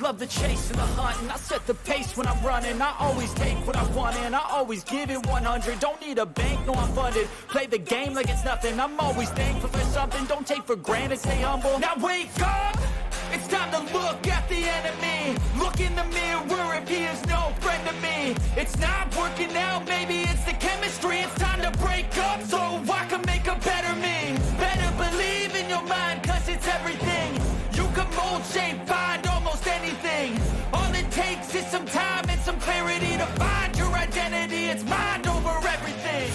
love the chase and the hunt, and I set the pace when I'm running. I always take what I want and I always give it 100. Don't need a bank, no I'm funded. Play the game like it's nothing. I'm always thankful for something. Don't take for granted, stay humble. Now wake up! It's time to look at the enemy. Look in the mirror if he is no friend to me. It's not working out, maybe it's the chemistry. It's time to break up so I can make a better me. Better believe in your mind, cause it's everything. You can mold, shape, find almost anything. All it takes is some time and some clarity to find your identity. It's mind over everything.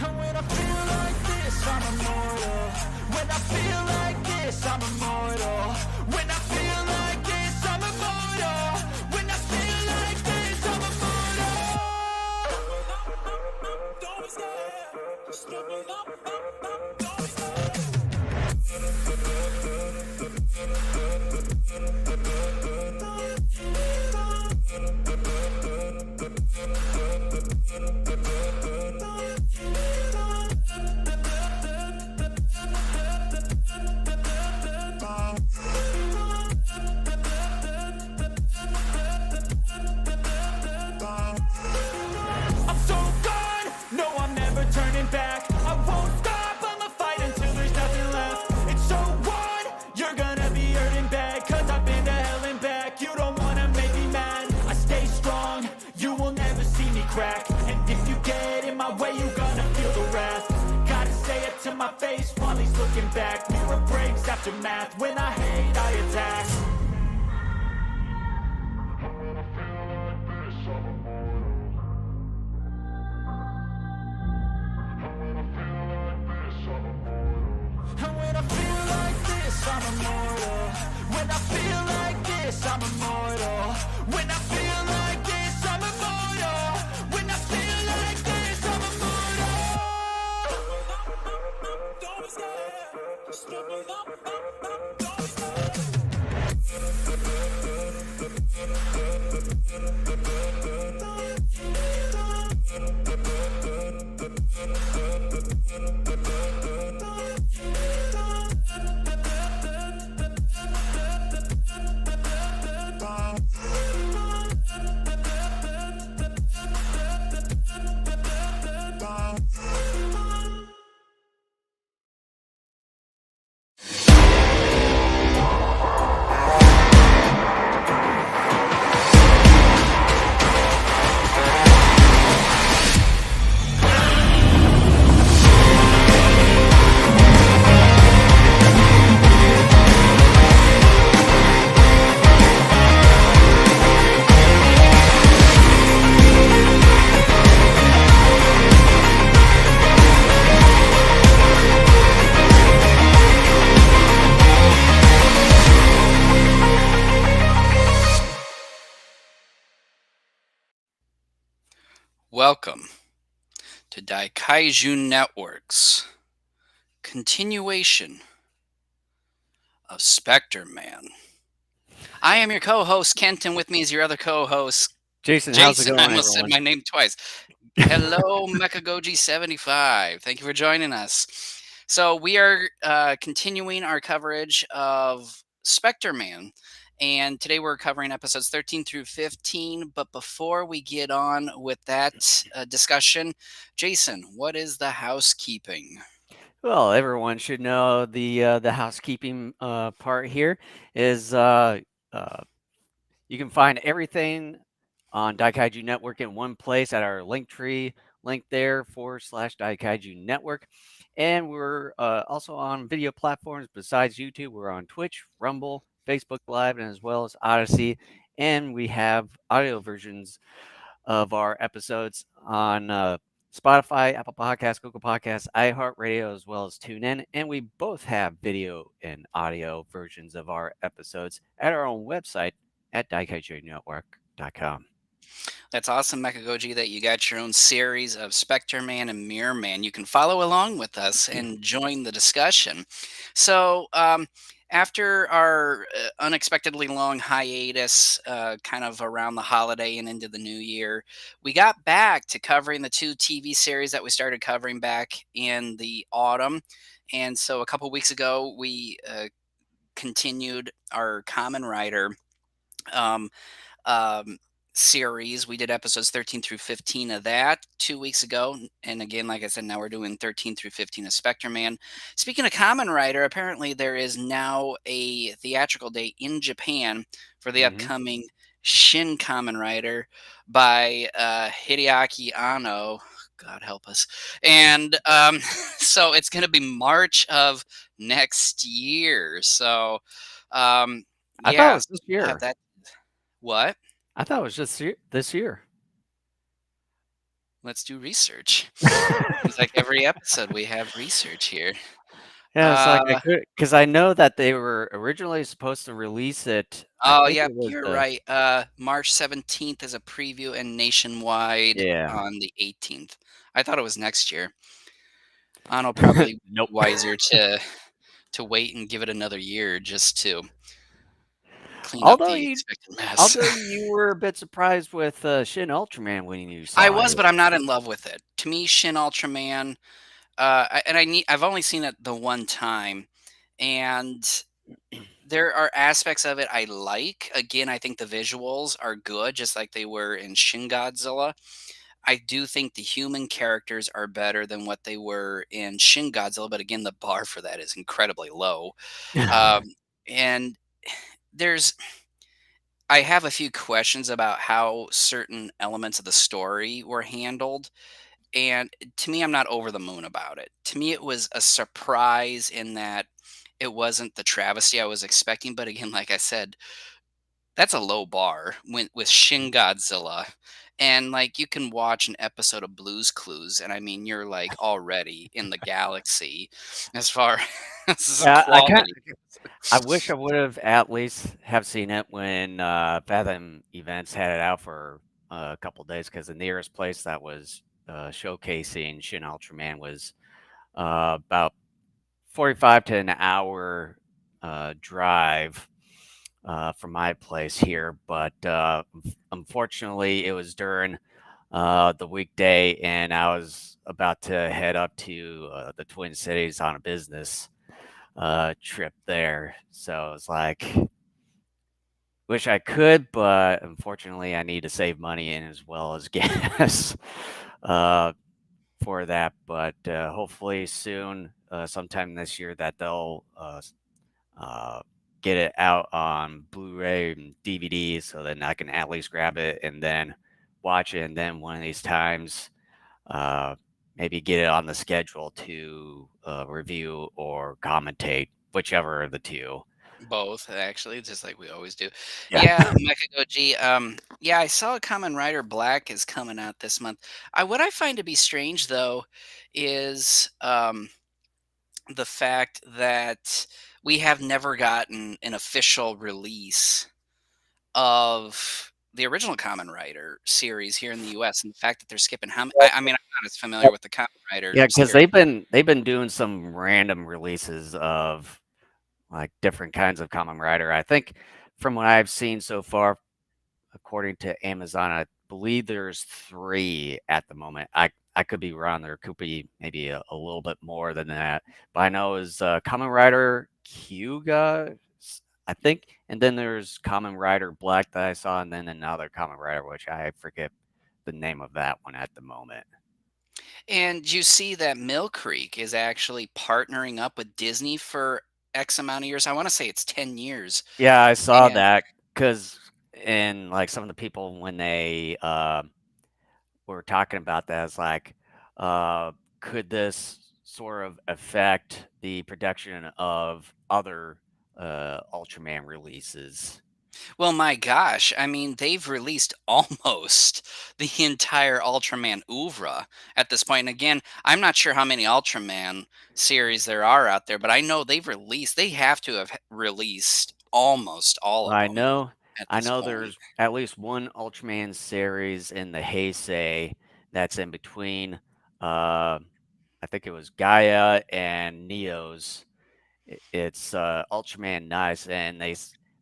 And when I feel like this, I'm immortal. When I feel like this, I'm immortal. When I feel like this, I'm immortal. When I feel like this, I'm immortal. Don't be scared. Just give me up. Don't be scared. I'm so gone, no I'm never turning back. I won't stop, I'ma fight until there's nothing left. It's so on, you're gonna be hurting bad. Cause I've been to hell and back. You don't wanna make me mad. I stay strong, you will never see me crack. And if you get in my way, you're gonna feel the wrath. Gotta say it to my face while he's looking back. Mirror breaks after math. When I hate, I attack. And when I feel like this, I'm immortal. When I feel like this, I'm immortal. When I feel like this, I'm immortal. When I feel like this, I'm immortal. Don't be scared. Just give me up. Don't be scared. Welcome to Daikaiju Network's continuation of Spectreman. I am your co-host, Kent, and with me is your other co-host, Jason. How's it going, I almost everyone? said my name twice. Hello, Mechagoji75. Thank you for joining us. So we are continuing our coverage of Spectreman. And today we're covering episodes 13 through 15. But before we get on with that discussion, Jason, what is the housekeeping? Well, everyone should know the housekeeping part here is you can find everything on Daikaiju Network in one place at our link tree link there /Daikaiju Network. And we're also on video platforms besides YouTube. We're on Twitch, Rumble, Facebook Live, and as well as Odyssey. And we have audio versions of our episodes on Spotify, Apple Podcasts, Google Podcasts, iHeartRadio, as well as TuneIn. And we both have video and audio versions of our episodes at our own website at daikaijunetwork.com. That's awesome, Mechagoji, that you got your own series of Spectreman and Mirror Man. You can follow along with us and join the discussion. So, after our unexpectedly long hiatus, kind of around the holiday and into the new year, we got back to covering the two TV series that we started covering back in the autumn. And so, a couple weeks ago, we continued our Common Rider. Um, um, Series. We did episodes 13 through 15 of that 2 weeks ago. And again, like I said, now we're doing 13 through 15 of Spectre Man. Speaking of Kamen Rider, apparently there is now a theatrical date in Japan for the Hmm. upcoming Shin Kamen Rider by Hideaki Anno. God help us. And so it's going to be March of next year. So, I thought it yeah, was so this we'll have year. that. What? I thought it was just this year. Let's do research. Seems like every episode we have research here. Yeah, it's like I Uh, could because I know that they were originally supposed to release it. I oh, think yep, it was you're the right. March 17th is a preview and nationwide yeah. on the 18th. I thought it was next year. Anno probably Nope. wiser to wait and give it another year just to clean up Although the you expected mess. although you were a bit surprised with Shin Ultraman when you I saw was, it. but I'm not in love with it. To me, Shin Ultraman, I've only seen it the one time, and there are aspects of it I like. Again, I think the visuals are good, just like they were in Shin Godzilla. I do think the human characters are better than what they were in Shin Godzilla, but again, the bar for that is incredibly low. Um, and there's, I have a few questions about how certain elements of the story were handled. And to me, I'm not over the moon about it. To me, it was a surprise in that it wasn't the travesty I was expecting. But again, like I said, that's a low bar when, with Shin Godzilla. And like you can watch an episode of Blue's Clues, and I mean, you're like already in the galaxy as far as Yeah, quality. I wish I would have at least have seen it when Fathom Events had it out for a couple days because the nearest place that was showcasing Shin Ultraman was about 45 to an hour drive from my place here. But unfortunately, it was during the weekday, and I was about to head up to the Twin Cities on a business trip there. So it's like, wish I could, but unfortunately, I need to save money and as well as gas uh, for that. But hopefully, soon, sometime this year, that they'll uh, get it out on Blu-ray and DVD, so then I can at least grab it and then watch it. And then one of these times, uh, maybe get it on the schedule to review or commentate, whichever of the two. Both, actually, just like we always do. Yeah. Yeah, Mechagoji. Yeah, I saw Kamen Rider Black is coming out this month. What I find to be strange though is the fact that we have never gotten an official release of the original Kamen Rider series here in the US, and the fact that they're skipping I mean, I'm not as familiar with the Kamen Rider Yeah, because series. they've been doing some random releases of like different kinds of Kamen Rider. I think from what I've seen so far, according to Amazon, I believe there's 3 at the moment. I could be wrong. There could be maybe a little bit more than that. But I know is Kamen Rider Kyuga, I think, and then there's Kamen Rider Black that I saw, and then another Kamen Rider which I forget the name of that one at the moment. And you see that Mill Creek is actually partnering up with Disney for X amount of years. I wanna say it's 10 years, Yeah, I saw and that because and like some of the people when they were talking about that, it's like, uh, could this sort of affect the production of other Ultraman releases? well, my gosh, I mean, they've released almost the entire Ultraman oeuvre at this point. And again, I'm not sure how many Ultraman series there are out there, but I know they have to have released almost all of I them know at I this know point. there's at least one Ultraman series in the Heisei that's in between. I think it was Gaia and Neo's. It's Ultraman Nice, and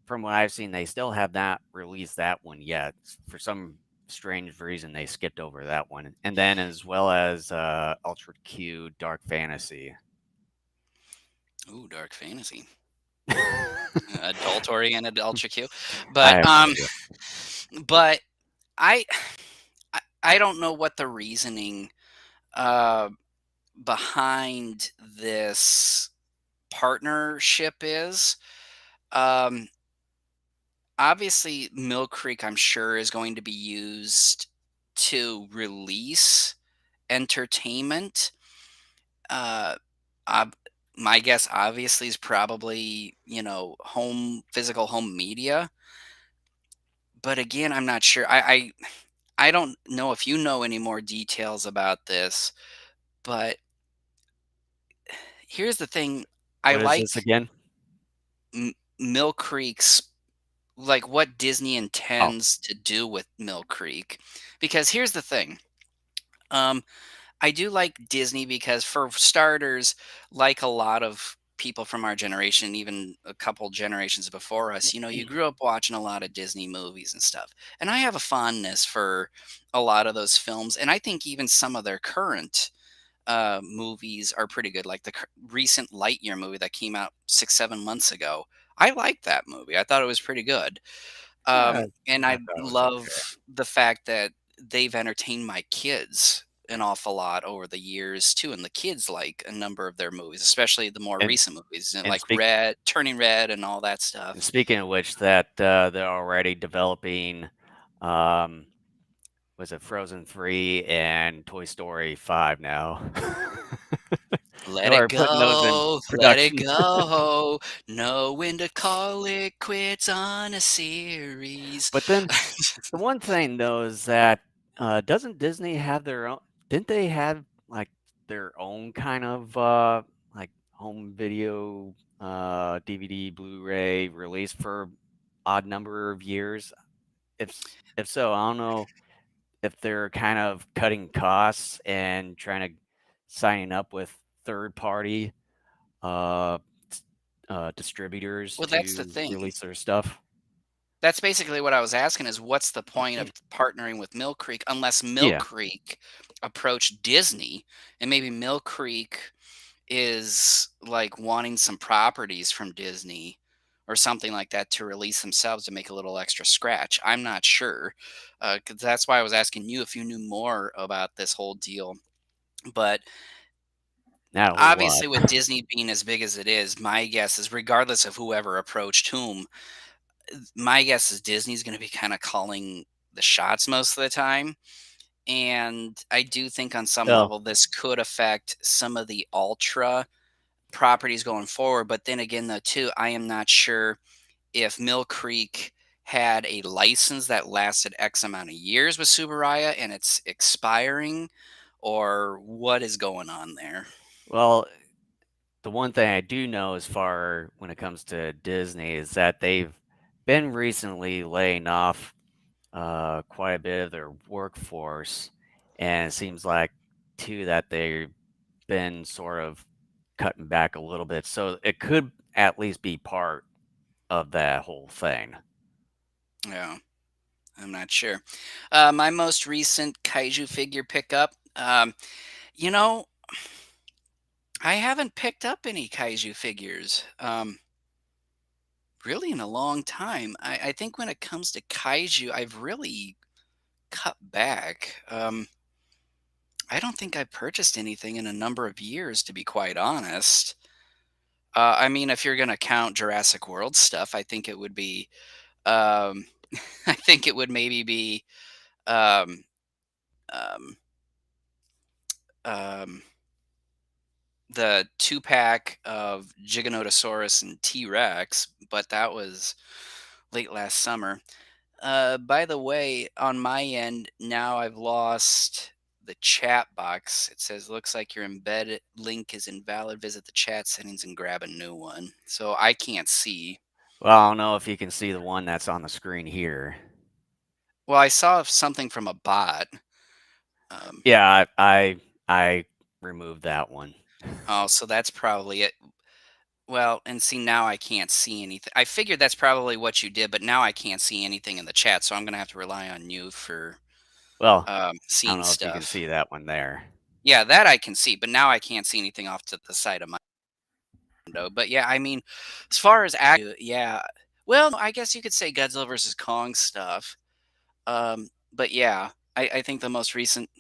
from what I've seen, they still have not released that one yet. For some strange reason, they skipped over that one. And then as well as Ultra Q Dark Fantasy. Ooh, dark fantasy. Adult oriented ultra Q. I But have no idea. but I I don't know what the reasoning uh behind this partnership is. Um Obviously Mill Creek I'm sure is going to be used to release entertainment. Uh ob- my guess obviously is probably, home physical home media. But again, I'm not sure. I don't know if you know any more details about this, but here's the thing. I What is this like again? Mill Creek's like what Disney Oh, intends to do with Mill Creek, because here's the thing. Um, I do like Disney because, for starters, like a lot of people from our generation, even a couple generations before us, you grew up watching a lot of Disney movies and stuff. And I have a fondness for a lot of those films. And I think even some of their current movies are pretty good. Like the recent Lightyear movie that came out 6, 7 months ago. I liked that movie. I thought it was pretty good. yeah, And I I thought it was okay. love the fact that they've entertained my kids an awful lot over the years too, and the kids like a number of their movies, especially the more And recent movies, and like speak Red, Turning Red, and all that and stuff. speaking of which, that they're already developing, um, was it Frozen 3 and Toy Story 5 now? Let Or it putting those in go, let it production. go. Know when to call it quits on a series. But then the one thing though is that doesn't Disney have their own? Didn't they have like their own kind of like home video, DVD, Blu-ray release for odd number of years? If so, I don't know if they're kind of cutting costs and trying to signing up with third party uh, distributors Well, that's the to thing. release their stuff. That's basically what I was asking is what's the point of partnering with Mill Creek unless Mill Yeah. Creek approached Disney and maybe Mill Creek is like wanting some properties from Disney or something like that to release themselves to make a little extra scratch. I'm not sure. 'Cause that's why I was asking you if you knew more about this whole deal. But Not a whole lot. obviously, with Disney being as big as it is, my guess is regardless of whoever approached whom, my guess is Disney's going to be kind of calling the shots most of the time. And I do think on some Well, level this could affect some of the Ultra properties going forward. But then again, though, too, I am not sure if Mill Creek had a license that lasted X amount of years with Subaraya and it's expiring, or what is going on there. well, the one thing I do know as far when it comes to Disney is that they've been recently laying off quite a bit of their workforce, and it seems like too that they've been sort of cutting back a little bit. So it could at least be part of that whole thing. Yeah, I'm not sure. My most recent Kaiju figure pickup, you know, I haven't picked up any Kaiju figures. Really in a long time. I think when it comes to Kaiju, I've really cut back. I don't think I've purchased anything in a number of years, to be quite honest. I mean, if you're gonna count Jurassic World stuff, I think it would be, um, I think it would maybe be, um, um, um, the 2 pack of Giganotosaurus and T Rex, but that was late last summer. By the way, on my end, now I've lost the chat box. It says, looks like your embedded link is invalid. Visit the chat settings and grab a new one. So I can't see. Well, I don't know if you can see the one that's on the screen here. Well, I saw something from a bot. Um, Yeah, I removed that one. oh, so that's probably it. Well, and see, now I can't see anything. I figured that's probably what you did, but now I can't see anything in the chat, so I'm gonna have to rely on you for Well, I don't seeing know if you can stuff. see that one there. Yeah, that I can see, but now I can't see anything off to the side of my window. But yeah, I mean, as far as yeah. Well, no, I guess you could say Godzilla versus Kong stuff. But yeah, I think the most recent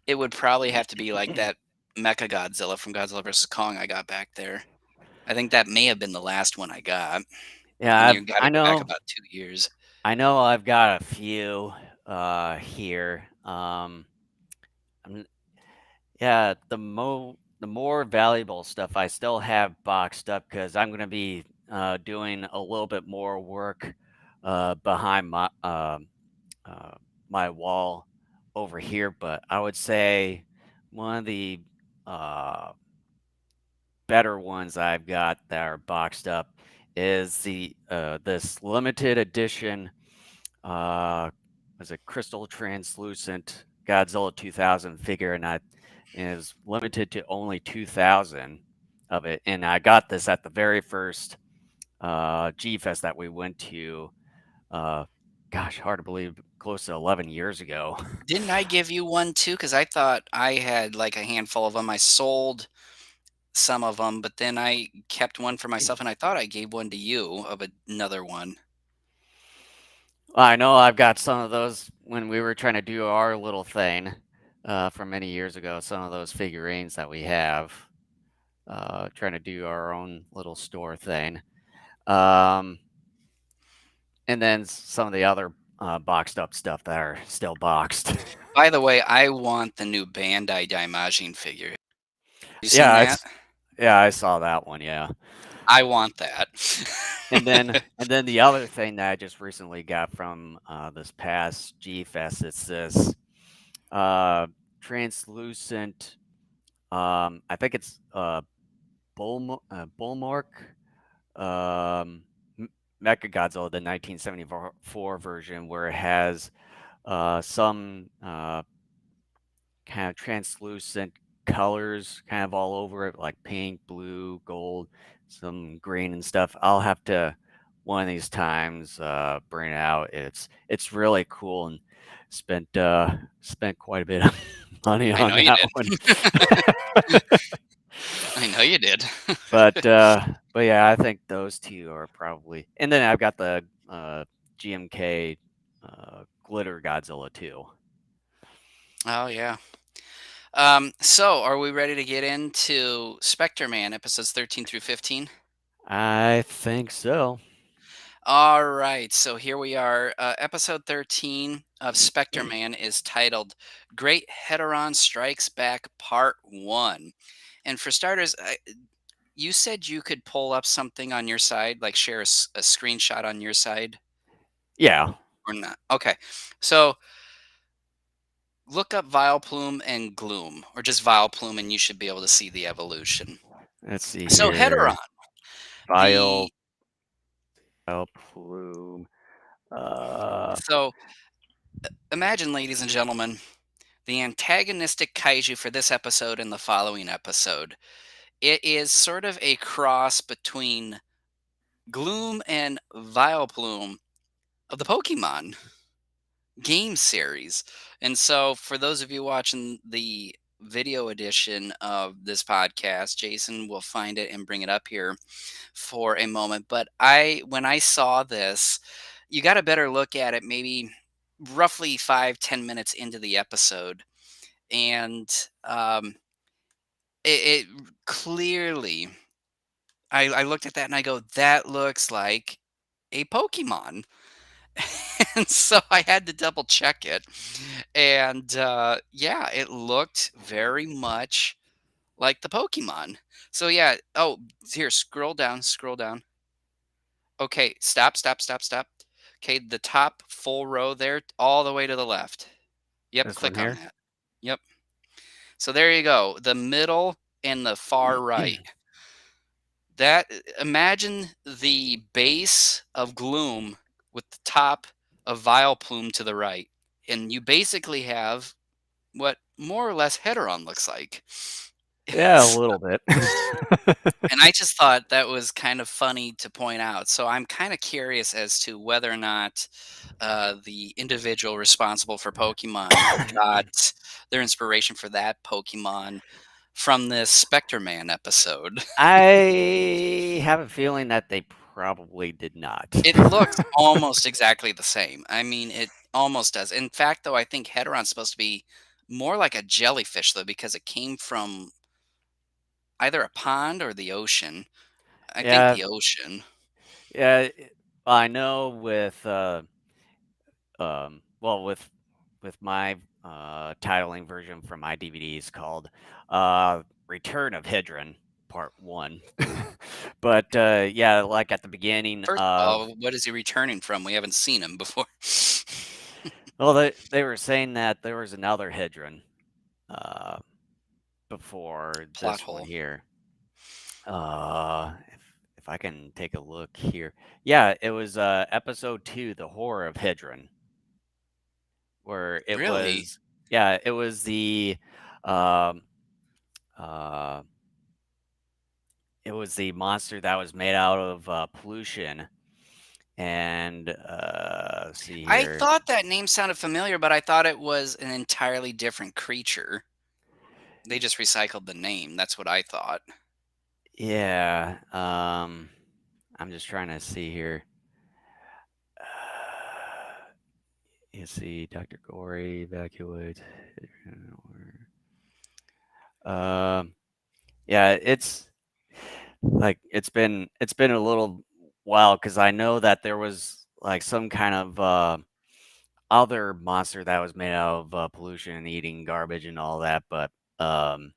it would probably have to be like that Mecha Godzilla from Godzilla versus Kong I got back there. I think that may have been the last one I got, and Yeah, you got to I go back know. about 2 years. I know I've got a few here. I'm, yeah, the more valuable stuff I still have boxed up because I'm gonna be doing a little bit more work behind uh, my wall over here. But I would say one of the uh, better ones I've got that are boxed up is the this limited edition was a crystal translucent Godzilla 2000 figure, and I is limited to only 2,000 of it. And I got this at the very first G Fest that we went to. Uh, Gosh, hard to believe, close to 11 years ago. Didn't I give you one too? Because I thought I had like a handful of them. I sold some of them, but then I kept one for myself, and I thought I gave one to you of another one. I know I've got some of those when we were trying to do our little thing from many years ago. Some of those figurines that we have, trying to do our own little store thing. Um, and then some of the other boxed up stuff that are still boxed. By the way, I want the new Bandai Daimajin figure. You seen Yeah, that? I saw that one. Yeah, I want that. and then the other thing that I just recently got from this past G Fest, it's this translucent. I think it's Bullmark M- Mechagodzilla, the 1974 version, where it has some kind of translucent colors kind of all over it, like pink, blue, gold, some green and stuff. I'll have to one of these times bring it out. It's really cool and spent quite a bit of money I on know you that one. did. I know you did. But yeah, I think those two are probably. And then I've got the GMK glitter Godzilla too. Oh yeah. So are we ready to get into Spectreman episodes 13 through 15? I think so. All right, so here we are. Episode 13 of Spectreman is titled Great Heteron Strikes Back Part 1. And for starters, you said you could pull up something on your side, like share a screenshot on your side Yeah. or not? Okay. So look up Vileplume and Gloom, or just Vileplume, and you should be able to see the evolution. Let's see So here. Heteron, Vile, the Vile Plume. Uh, so imagine, ladies and gentlemen, the antagonistic kaiju for this episode and the following episode. It is sort of a cross between Gloom and Vileplume of the Pokemon game series. And so, for those of you watching the video edition of this podcast, Jason will find it and bring it up here for a moment. But when I saw this, you got a better look at it maybe roughly 5-10 minutes into the episode. And it clearly, I looked at that and I go, that looks like a Pokemon. And so I had to double check it. And yeah, it looked very much like the Pokemon. So yeah, oh, here, scroll down, scroll down. Okay, stop, stop, stop, stop. Okay, the top full row there, all the way to the left. Yep, this one click on here. that. Yep. So there you go. The middle and the far right. That imagine the base of Gloom with the top of Vileplume to the right, and you basically have what more or less Heteron looks like. Yeah, a It's little bit. and I just thought that was kind of funny to point out. So I'm kind of curious as to whether or not the individual responsible for Pokemon got their inspiration for that Pokemon from this Spectreman episode. I have a feeling that they probably did not. It looks almost exactly the same. I mean, it almost does. In fact, though, I think Heteron's supposed to be more like a jellyfish, though, because it came from either a pond or the ocean. I think Yeah, the ocean. yeah. I know with well, with my titling version from my DVDs called Return of Hydron Part 1. But yeah, like at the beginning First of of, all, what is he returning from? We haven't seen him before. well, they were saying that there was another Hydron uh before Plot this one hole. here. If I can take a look here. Yeah, it was episode 2, The Horror of Hydron, where it Really? was, yeah, it was the um uh it was the monster that was made out of pollution. And let's see I here. thought that name sounded familiar, but I thought it was an entirely different creature. They just recycled the name. That's what I thought. Yeah, I'm just trying to see here. You see, Dr. Gory evacuates. Um, yeah, it's like it's been a little while because I know that there was like some kind of other monster that was made out of pollution and eating garbage and all that, um,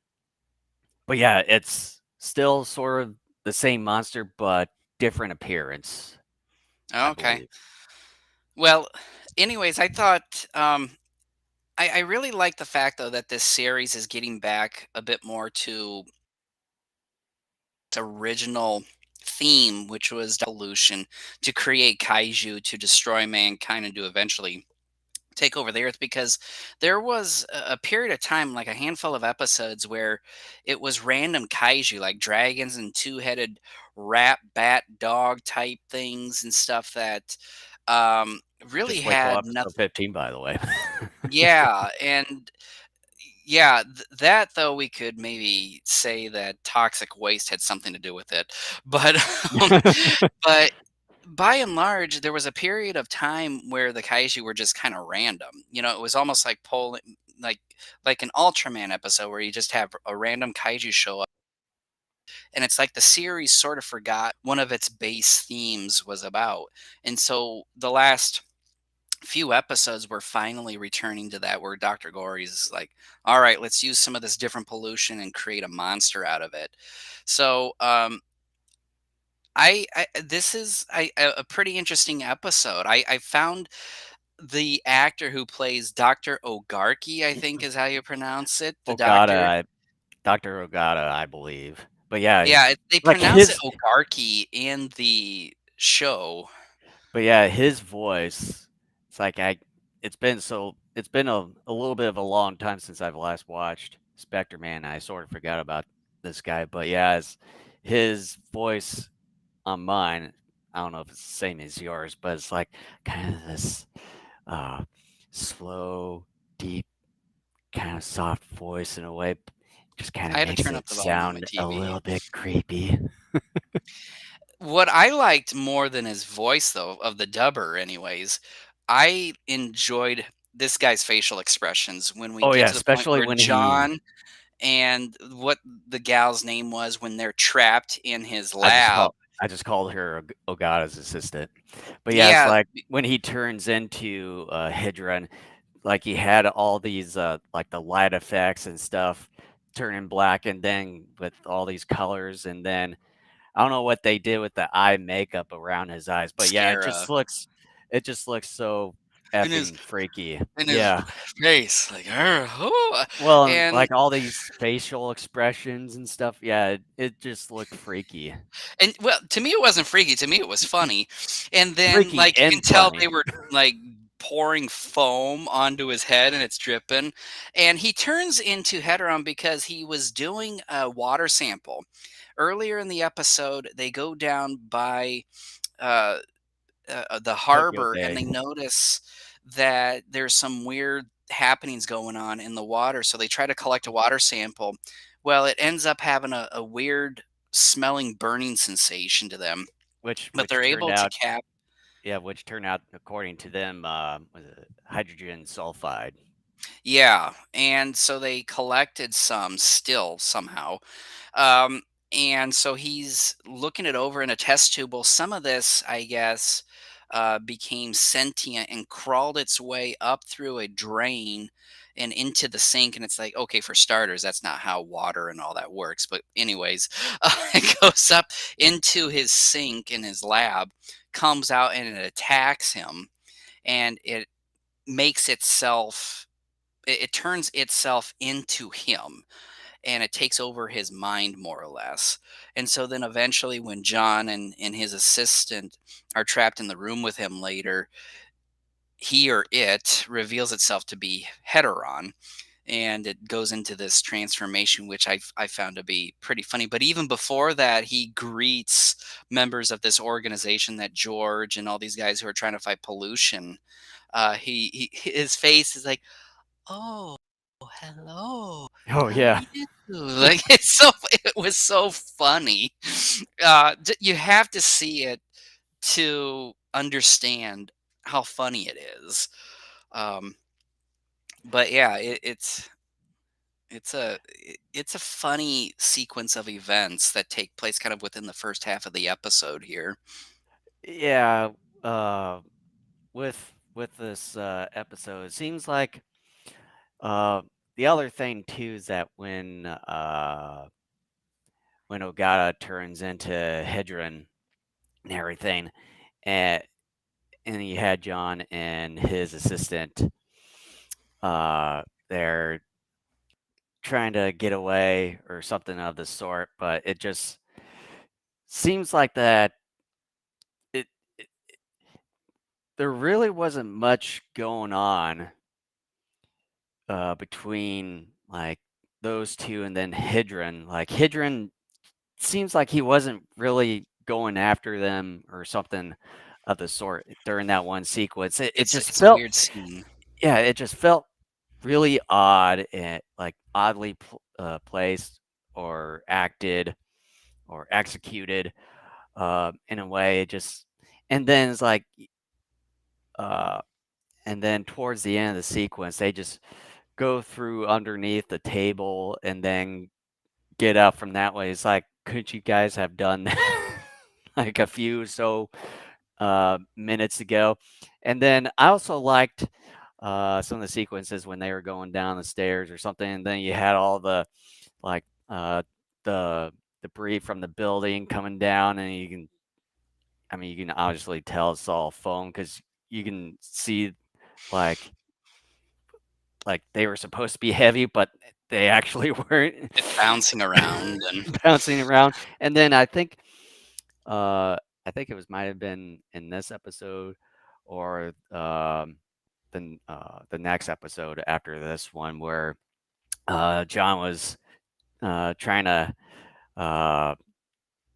but yeah, it's still sort of the same monster but different appearance, I Okay. believe. Well, anyways, I thought I really like the fact though that this series is getting back a bit more to its original theme, which was pollution, to create kaiju, to destroy mankind, and to eventually take over the earth. Because there was a period of time, like a handful of episodes, where it was random kaiju, like dragons and two-headed rat, bat, dog type things and stuff that really Just wait till had episode nothing. 15, by the way. Yeah, and yeah, that though we could maybe say that toxic waste had something to do with it, but um, but by and large, there was a period of time where the kaiju were just kind of random. You know, it was almost like like like an Ultraman episode where you just have a random kaiju show up, and it's like the series sort of forgot one of its base themes was about, and so the last few episodes we're finally returning to that where Dr. Gory's like, all right, let's use some of this different pollution and create a monster out of it. So I this is a pretty interesting episode. I found the actor who plays Dr. Ogarki, I think is how you pronounce it, the doctor. Ogata, Dr. Ogata, I believe. But yeah, Yeah, they like pronounce it his Ogarki in the show. but yeah, his voice, it's like it's been a little bit of a long time since I've last watched Spectreman. I sort of forgot about this guy, but yeah, his voice on mine, I don't know if it's the same as yours, but it's like kind of this uh slow, deep, kind of soft voice in a way. Just kind I of had to makes turn up it the volume on my sound a TV. little bit creepy. What I liked more than his voice, though, of the dubber, anyways, I enjoyed this guy's facial expressions when we Oh get yeah, to the point especially where when he John and what the gal's name was when they're trapped in his I just lab. call I just called her Ogata's assistant. But yeah, it's Yeah, like when he turns into Hydra, like he had all these like the light effects and stuff turning black, and then with all these colors, and then I don't know what they did with the eye makeup around his eyes, but yeah, Scara. it just looks so. in his effing freaky. in his Yeah. face, like, "Oh," Well, and and like all these facial expressions and stuff, yeah, it just looked freaky. And well, to me, it wasn't freaky. To me, it was funny. And then, Freaky like, you can and tell they funny. were like pouring foam onto his head and it's dripping. And he turns into Heteron because he was doing a water sample. Earlier in the episode, they go down by uh, the Tokyo harbor and Bay. they notice that there's some weird happenings going on in the water. So they try to collect a water sample. Well, it ends up having a weird smelling burning sensation to them, Which but which they're turned able to out cap. yeah, which turned out according to them, was it hydrogen sulfide. Yeah, and so they collected some still somehow. Um, and so he's looking it over in a test tube. Well, some of this, I guess, became sentient and crawled its way up through a drain and into the sink. And it's like, okay, for starters, that's not how water and all that works. But, anyways, it goes up into his sink in his lab, comes out, and it attacks him. And it makes itself, it turns itself into him and it takes over his mind more or less. And so then eventually when John and his assistant are trapped in the room with him later, he or it reveals itself to be Heteron. And it goes into this transformation, which I found to be pretty funny. But even before that, he greets members of this organization that George and all these guys who are trying to fight pollution. His face is like, "Oh, hello. Oh, How are yeah. you?" Like, it was so funny. You have to see it to understand how funny it is. Um, but yeah, it's a funny sequence of events that take place kind of within the first half of the episode here. Yeah, uh, with this, episode, it seems like, uh, the other thing too is that when Ogata turns into Hedron and everything, and and you had John and his assistant, they're trying to get away or something of the sort, but it just seems like that it there really wasn't much going on, between, like, those 2 and then Hydron. Like, Hydron seems like he wasn't really going after them or something of the sort during that one sequence. It just It's a felt weird scene. yeah, it just felt really odd and, like, oddly placed or acted or executed, in a way. It just and then it's like, uh and then towards the end of the sequence, they just go through underneath the table and then get up from that way. It's like, couldn't you guys have done that like a few minutes ago? And then I also liked some of the sequences when they were going down the stairs or something, and then you had all the like the debris from the building coming down, and you can obviously tell it's all foam because you can see like like they were supposed to be heavy, but they actually weren't It's bouncing around and bouncing around. And then uh, I think it was might have been in this episode or the next episode after this one where John was trying to uh,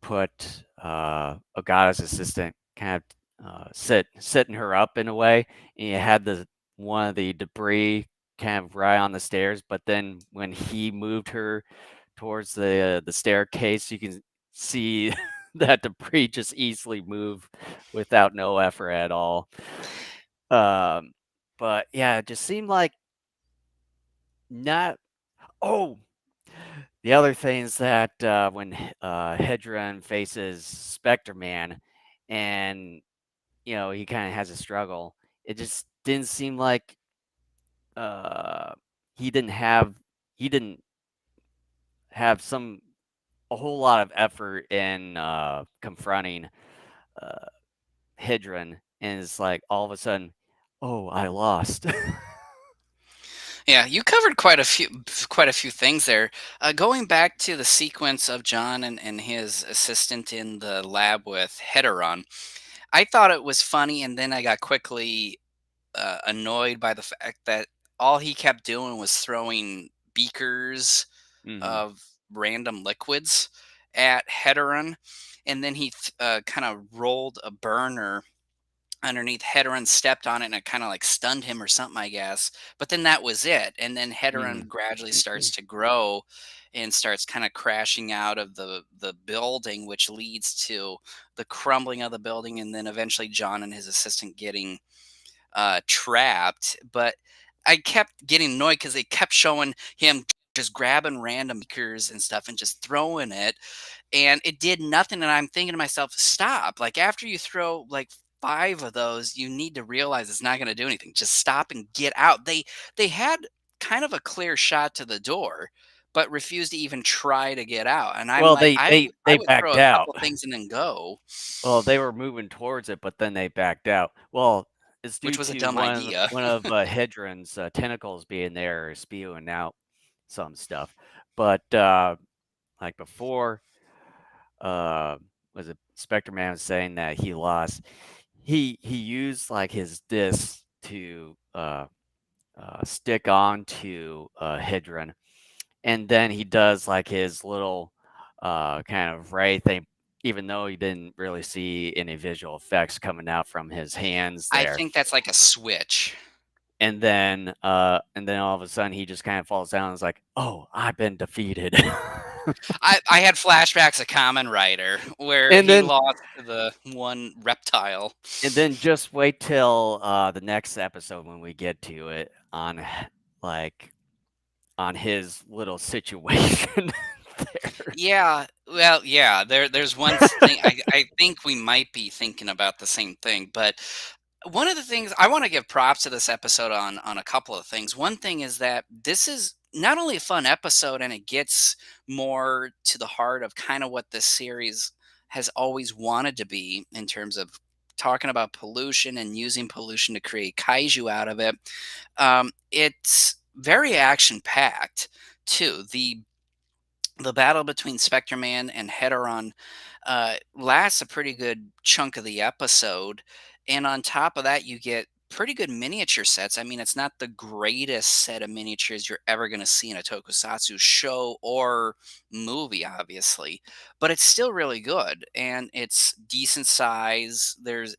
put Ogata's assistant kind of sitting her up in a way, and you had the one of the debris kind of right on the stairs, but then when he moved her towards the staircase, you can see that debris just easily move without no effort at all. Um, but yeah, it just seemed like not. Oh, the other thing is that when Hedron faces Spectreman, and he kind of has a struggle, it just didn't seem like uh, he didn't have he didn't have a whole lot of effort in confronting uh, Hedron, and it's like all of a sudden, "Oh, I lost." Yeah, you covered quite a few things there. Going back to the sequence of John and his assistant in the lab with Heteron, I thought it was funny, and then I got quickly annoyed by the fact that all he kept doing was throwing beakers Mhm. of random liquids at Heteron, and then he kind of rolled a burner underneath Heteron, stepped on it, and it kind of like stunned him or something, I guess. But then that was it. And then Heteron Mhm. gradually starts to grow and starts kind of crashing out of the building, which leads to the crumbling of the building, and then eventually John and his assistant getting trapped. But I kept getting annoyed because they kept showing him just grabbing random beakers and stuff and just throwing it, and it did nothing, and I'm thinking to myself, "Stop." Like, after you throw, like, 5 of those, you need to realize it's not gonna do anything. Just stop and get out. They had kind of a clear shot to the door, but refused to even try to get out, and I'm Well, like, they I they would I they would throw backed a out. couple things and then go, Well, they were moving towards it, but then they backed out. Well, it's which due was a to dumb idea. one of Hedron's tentacles being there, spewing out some stuff. But like before, uh, was it Spectreman was saying that he lost? He used like his disc to stick on to Hedron, and then he does like his little kind of ray thing, even though he didn't really see any visual effects coming out from his hands I there. think that's like a switch. And then all of a sudden he just kind of falls down and is like, "Oh, I've been defeated." I had flashbacks of Kamen Rider where and he then lost to the one reptile. and then just wait till the next episode when we get to it like on his little situation there. Yeah, well, yeah, there's one thing I think we might be thinking about the same thing, but one of the things I want to give props to this episode on a couple of things. One thing is that this is not only a fun episode and it gets more to the heart of kind of what this series has always wanted to be in terms of talking about pollution and using pollution to create kaiju out of it. It's very action packed too. The battle between Spectreman and Heteron lasts a pretty good chunk of the episode, and on top of that, you get pretty good miniature sets. I mean, it's not the greatest set of miniatures you're ever going to see in a tokusatsu show or movie, obviously, but it's still really good, and it's decent size.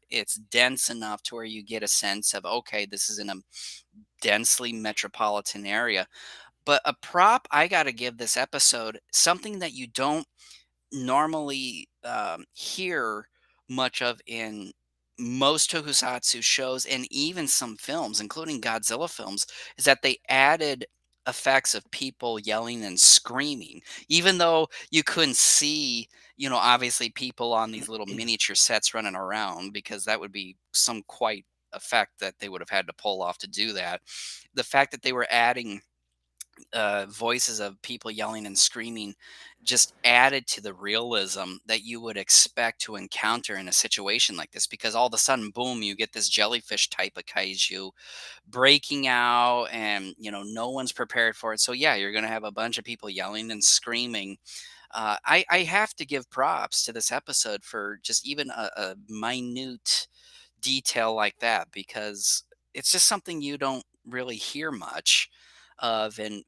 It's dense enough to where you get a sense of, okay, this is in a densely metropolitan area. But a prop I gotta give this episode, something that you don't normally hear much of in most tokusatsu shows and even some films, including Godzilla films, is that they added effects of people yelling and screaming, even though you couldn't see, obviously people on these little miniature sets running around because that would be some quite effect that they would have had to pull off to do that. The fact that they were adding voices of people yelling and screaming just added to the realism that you would expect to encounter in a situation like this, because all of a sudden, boom, you get this jellyfish type of kaiju breaking out, and no one's prepared for it. So yeah, you're going to have a bunch of people yelling and screaming. I have to give props to this episode for just even a minute detail like that, because it's just something you don't really hear much of in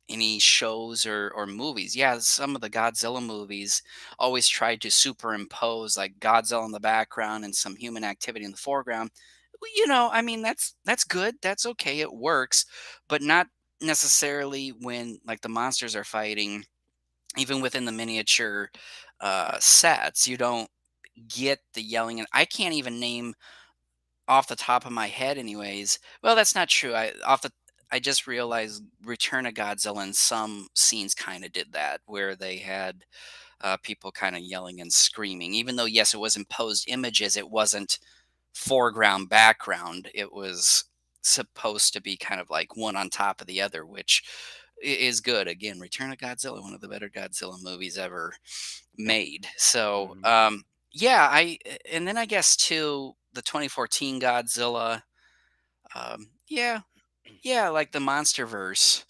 any shows or movies. Yeah, some of the Godzilla movies always tried to superimpose like Godzilla in the background and some human activity in the foreground. Well, I mean, that's good. That's okay. It works, but not necessarily when like the monsters are fighting. Even within the miniature sets, you don't get the yelling, and I can't even name off the top of my head anyways. Well, that's not true. I just realized Return of Godzilla in some scenes kind of did that, where they had people kind of yelling and screaming. Even though, yes, it was imposed images, it wasn't foreground, background. It was supposed to be kind of like one on top of the other, which is good. Again, Return of Godzilla, one of the better Godzilla movies ever Yep. made. So, Mhm. yeah, and then I guess too, the 2014 Godzilla. Yeah, yeah, like the MonsterVerse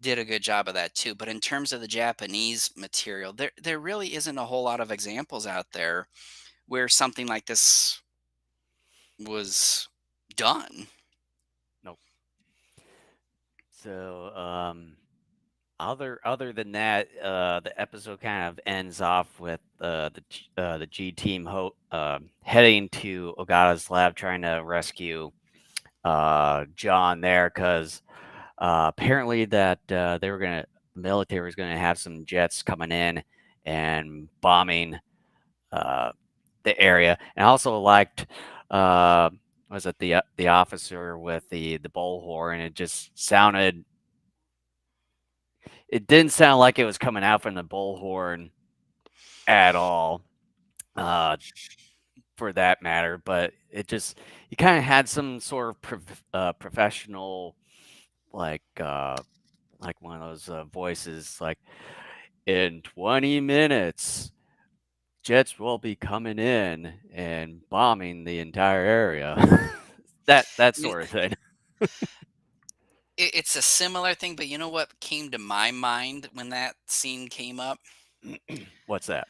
did a good job of that too. But in terms of the Japanese material, there really isn't a whole lot of examples out there where something like this was done. Nope. So, other than that, the episode kind of ends off with the G team heading to Ogata's lab, trying to rescue John there, because apparently that the military was gonna have some jets coming in and bombing uh, the area. And I also liked uh, was it the officer with the bullhorn? It just sounded. It didn't sound like it was coming out from the bullhorn at all, uh, for that matter. But it just you kind of had some sort of professional, like uh, like one of those voices, like in 20 minutes, jets will be coming in and bombing the entire area. That Y- sort of thing. It's a similar thing, but you know what came to my mind when that scene came up? What's that?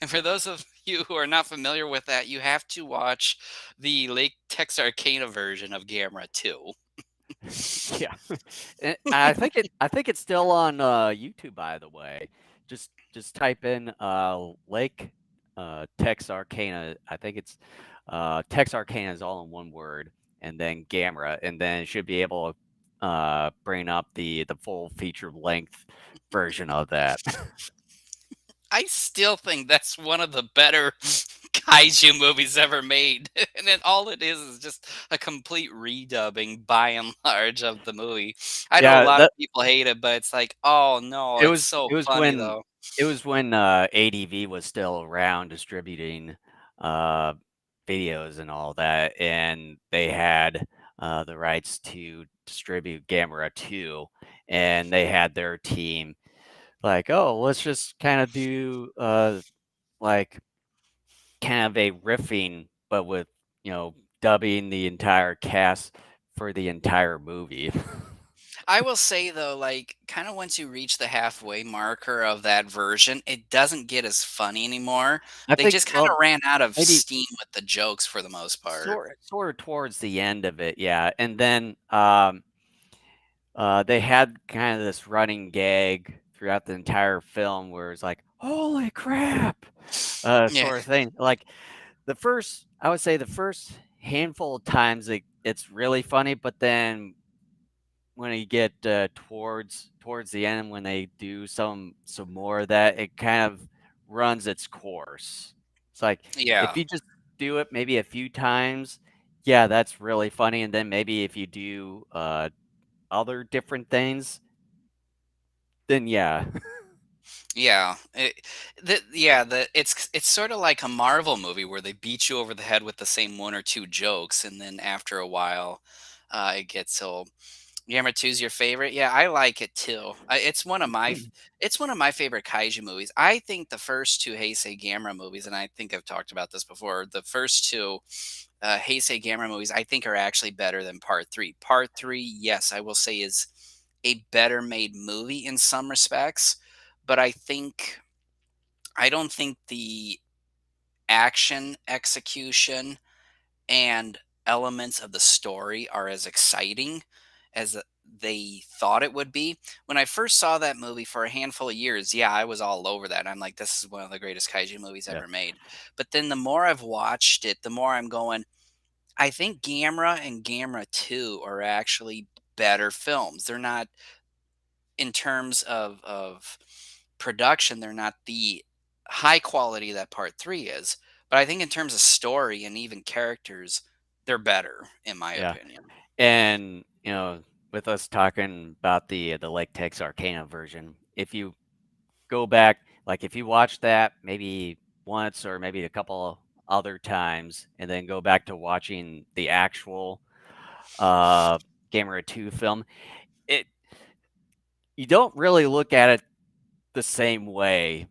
And for those of you who are not familiar with that, you have to watch the Lake Texarkana version of Gamera 2. Yeah. I think it's still on YouTube, by the way. Just type in Lake Texarkana. I think it's Texarkana is all in one word, and then Gamera, and then it should be able to bring up the full feature length version of that. I still think that's one of the better kaiju movies ever made. And then all it is just a complete redubbing by and large of the movie. I know a Yeah, lot of that people hate it, but it's like, oh no, it's so it was funny when though. ADV was still around distributing uh, videos and all that, and they had the rights to distribute Gamera 2, and they had their team like, oh, let's just kind of do like kind of a riffing, but with dubbing the entire cast for the entire movie. I will say though, like kind of once you reach the halfway marker of that version, it doesn't get as funny anymore. I They think, just kind well, of ran out of maybe steam with the jokes for the most part. sort of towards the end of it, yeah. And then they had kind of this running gag throughout the entire film where it's like, "Holy crap!" Yeah. Sort of thing. Like I would say the first handful of times it's really funny, but then when you get towards the end, when they do some more of that, it kind of runs its course. It's like if Yeah. you just do it maybe a few times, yeah, that's really funny, and then maybe if you do other different things, then yeah. Yeah, it's sort of like a Marvel movie where they beat you over the head with the same one or two jokes, and then after a while, it gets old. Gamera 2's your favorite? Yeah, I like it too. It's one of my favorite kaiju movies. I think the first two Heisei Gamera movies, and I think I've talked about this before. The first two Heisei Gamera movies, I think, are actually better than Part Three. Part Three, yes, I will say, is a better made movie in some respects, but I don't think the action execution and elements of the story are as exciting as they thought it would be. When I first saw that movie for a handful of years, yeah, I was all over that. I'm like, this is one of the greatest kaiju movies Yeah, ever made. But then the more I've watched it, the more I'm going, I think Gamera and Gamera 2 are actually better films. They're not, in terms of production, they're not the high quality that Part 3 is. But I think in terms of story and even characters, they're better, in my yeah. opinion. And with us talking about the Lake Texarkana version, if you go back, like if you watch that maybe once or maybe a couple other times, and then go back to watching the actual Gamera 2 film, it you don't really look at it the same way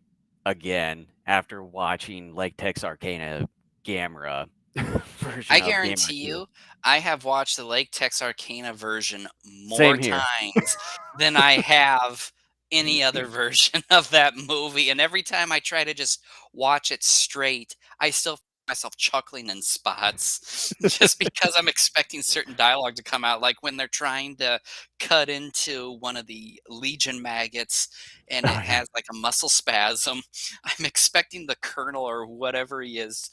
again after watching Lake Texarkana Gamera version I of Gamer guarantee 2. you, I have watched the Lake Texarkana version more Same here. times than I have any other version of that movie, and every time I try to just watch it straight, I still find myself chuckling in spots just because I'm expecting certain dialogue to come out, like when they're trying to cut into one of the Legion maggots and Oh it yeah. has like a muscle spasm. I'm expecting the colonel or whatever he is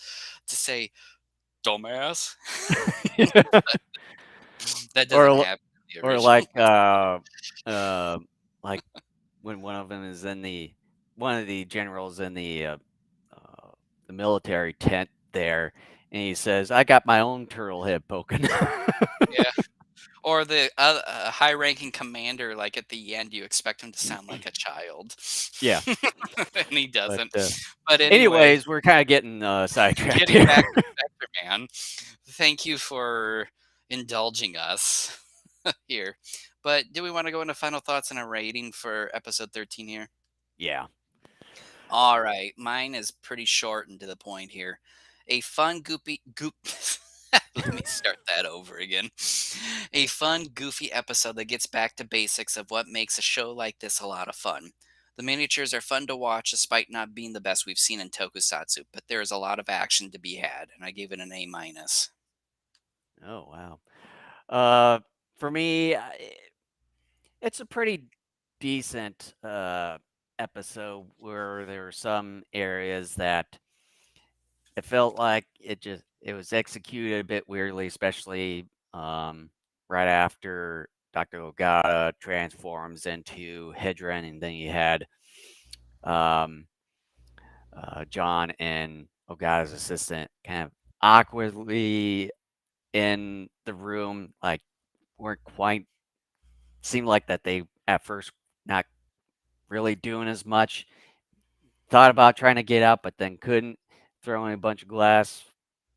to say, "Dumbass." That or doesn't l- happen in the or original. uh like when one of them is in one of the generals in uh the military tent there, and he says, "I got my own turtle head poking." Yeah. Or the high-ranking commander, like, at the end, you expect him to sound like a child. Yeah, And he but doesn't. But anyway, anyways, we're kind of getting sidetracked getting here. back to Spectreman, thank you for indulging us here. But do we wanna go into final thoughts and a rating for episode 13 here? Yeah. All right, mine is pretty short and to the point here. A fun, goopy, goop. Let me start that over again. A fun, goofy episode that gets back to basics of what makes a show like this a lot of fun. The miniatures are fun to watch despite not being the best we've seen in tokusatsu, but there is a lot of action to be had, and I gave it an A minus. Oh wow. Uh, for me, it's a pretty decent episode where there are some areas that it felt like it was executed a bit weirdly, especially right after Dr. Ogata transforms into Hedron, and then you had um, John and Ogata's assistant kind of awkwardly in the room, like weren't quite seemed like that they at first not really doing as much. Thought about trying to get out, but then couldn't. Throwing a bunch of glass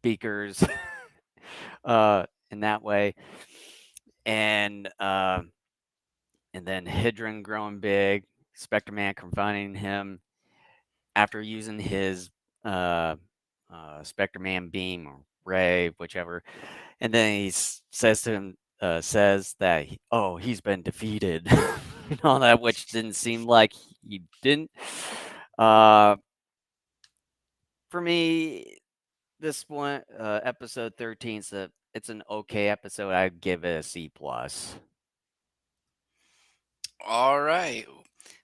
beakers in that way, and then Hydron growing big, Spectreman confronting him after using his uh, Spectreman beam or ray, whichever, and then says to him, says that he's been defeated, and all that, which didn't seem like he didn't. For me, this one, episode 13, it's an okay episode. I'd give it a C plus. All right.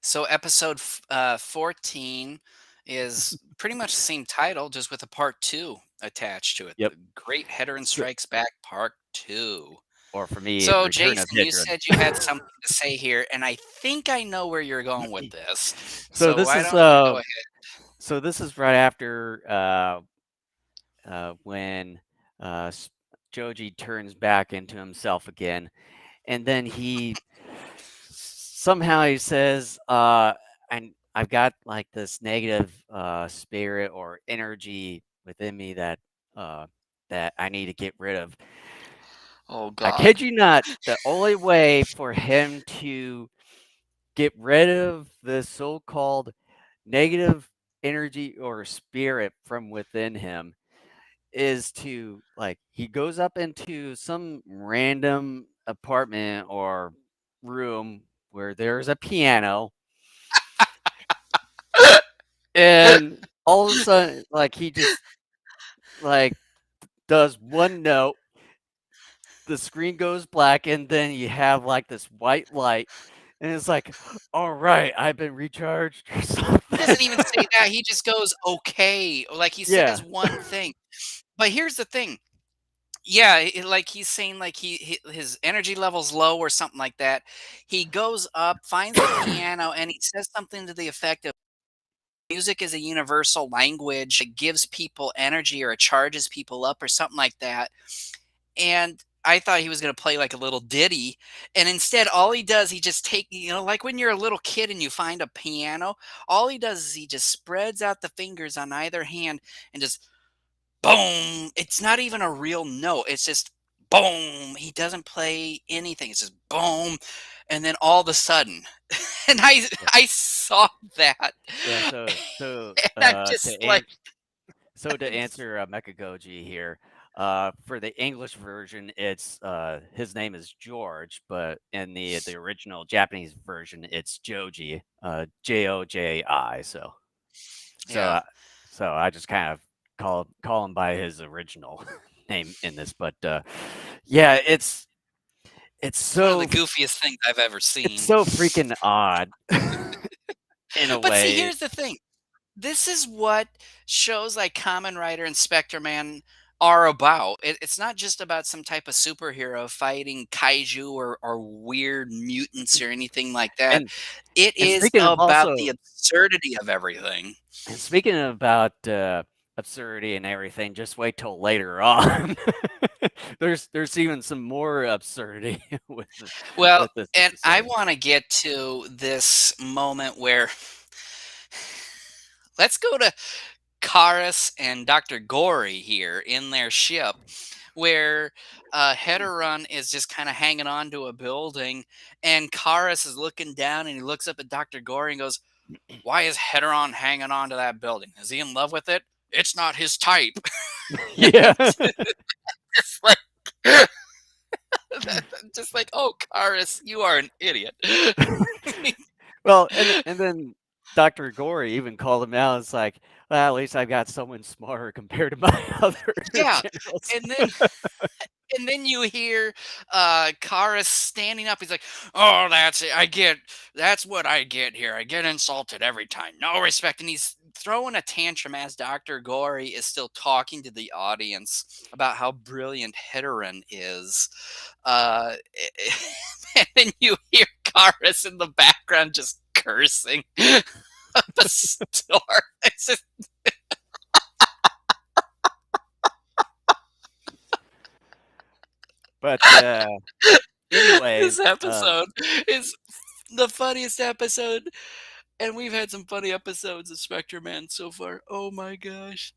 So episode 14 is pretty much the same title, just with a part 2 attached to it. Yep. The Great Heteron So, Strikes Back Part 2. or for me, So, Return of Jason, you Hydron. said you had something to say here, and I think I know where you're going with this. So So this why is don't you go ahead? right after when Joji turns back into himself again, and then somehow he says, I've got like this negative spirit or energy within me that I need to get rid of. Oh, I kid God. you not, the only way for him to get rid of the so-called negative energy or spirit from within him is to, like, he goes up into some random apartment or room where there's a piano, and all of a sudden, like, he just, like, does one note, the screen goes black, and then you have, like, this white light, and it's like, "All right, I've been recharged," or He doesn't something. even say that. He just goes, "Okay." Like, he says Yeah. one thing. But here's the thing. Yeah, like he's saying, like his energy level's low or something like that. He goes up, finds the piano, and he says something to the effect of, "Music is a universal language. It gives people energy or it charges people up or something like that." And I thought he was going to play like a little ditty, and instead, all he does, he just like when you're a little kid and you find a piano, all he does is he just spreads out the fingers on either hand and just boom. It's not even a real note. It's just boom. He doesn't play anything. It's just boom. And then all of a sudden, And I saw that, Yeah. and I'm just like, To answer Mechagoji here, for the English version, it's his name is George, but in the original Japanese version, it's Joji, Joji. So yeah, so I just kind of call him by his original name in this, but yeah, it's it's one of the so goofiest things I've ever it's seen. so freaking odd in a But see, way. here's the thing. This is what shows like Kamen Rider and Spectreman are about. It's not just about some type of superhero fighting kaiju or weird mutants or anything like that. And It and is about the absurdity of everything. speaking about absurdity and everything, just wait till later on. There's even some more absurdity Well, with this and I episode. want to get to this moment where let's go to Karis and Dr. Gory here in their ship, where Heteron is just kind of hanging on to a building, and Karis is looking down and he looks up at Dr. Gory and goes, "Why is Heteron hanging on to that building? Is he in love with it? It's not his type." Yeah. It's like, just like, oh, Karis, you are an idiot. Well, and then Dr. Gory even called him out. It's like, well, at least I've got someone smarter compared to my other Yeah, generals. and then and then you hear Karis standing up. He's like, "Oh, that's it. That's what I get here. I get insulted every time. No respect." And he's throwing a tantrum as Dr. Gory is still talking to the audience about how brilliant Heteron is. And then you hear Karis in the background just cursing up a storm. It's just, But anyway, this episode is the funniest episode, and we've had some funny episodes of Spectreman so far. Oh my gosh.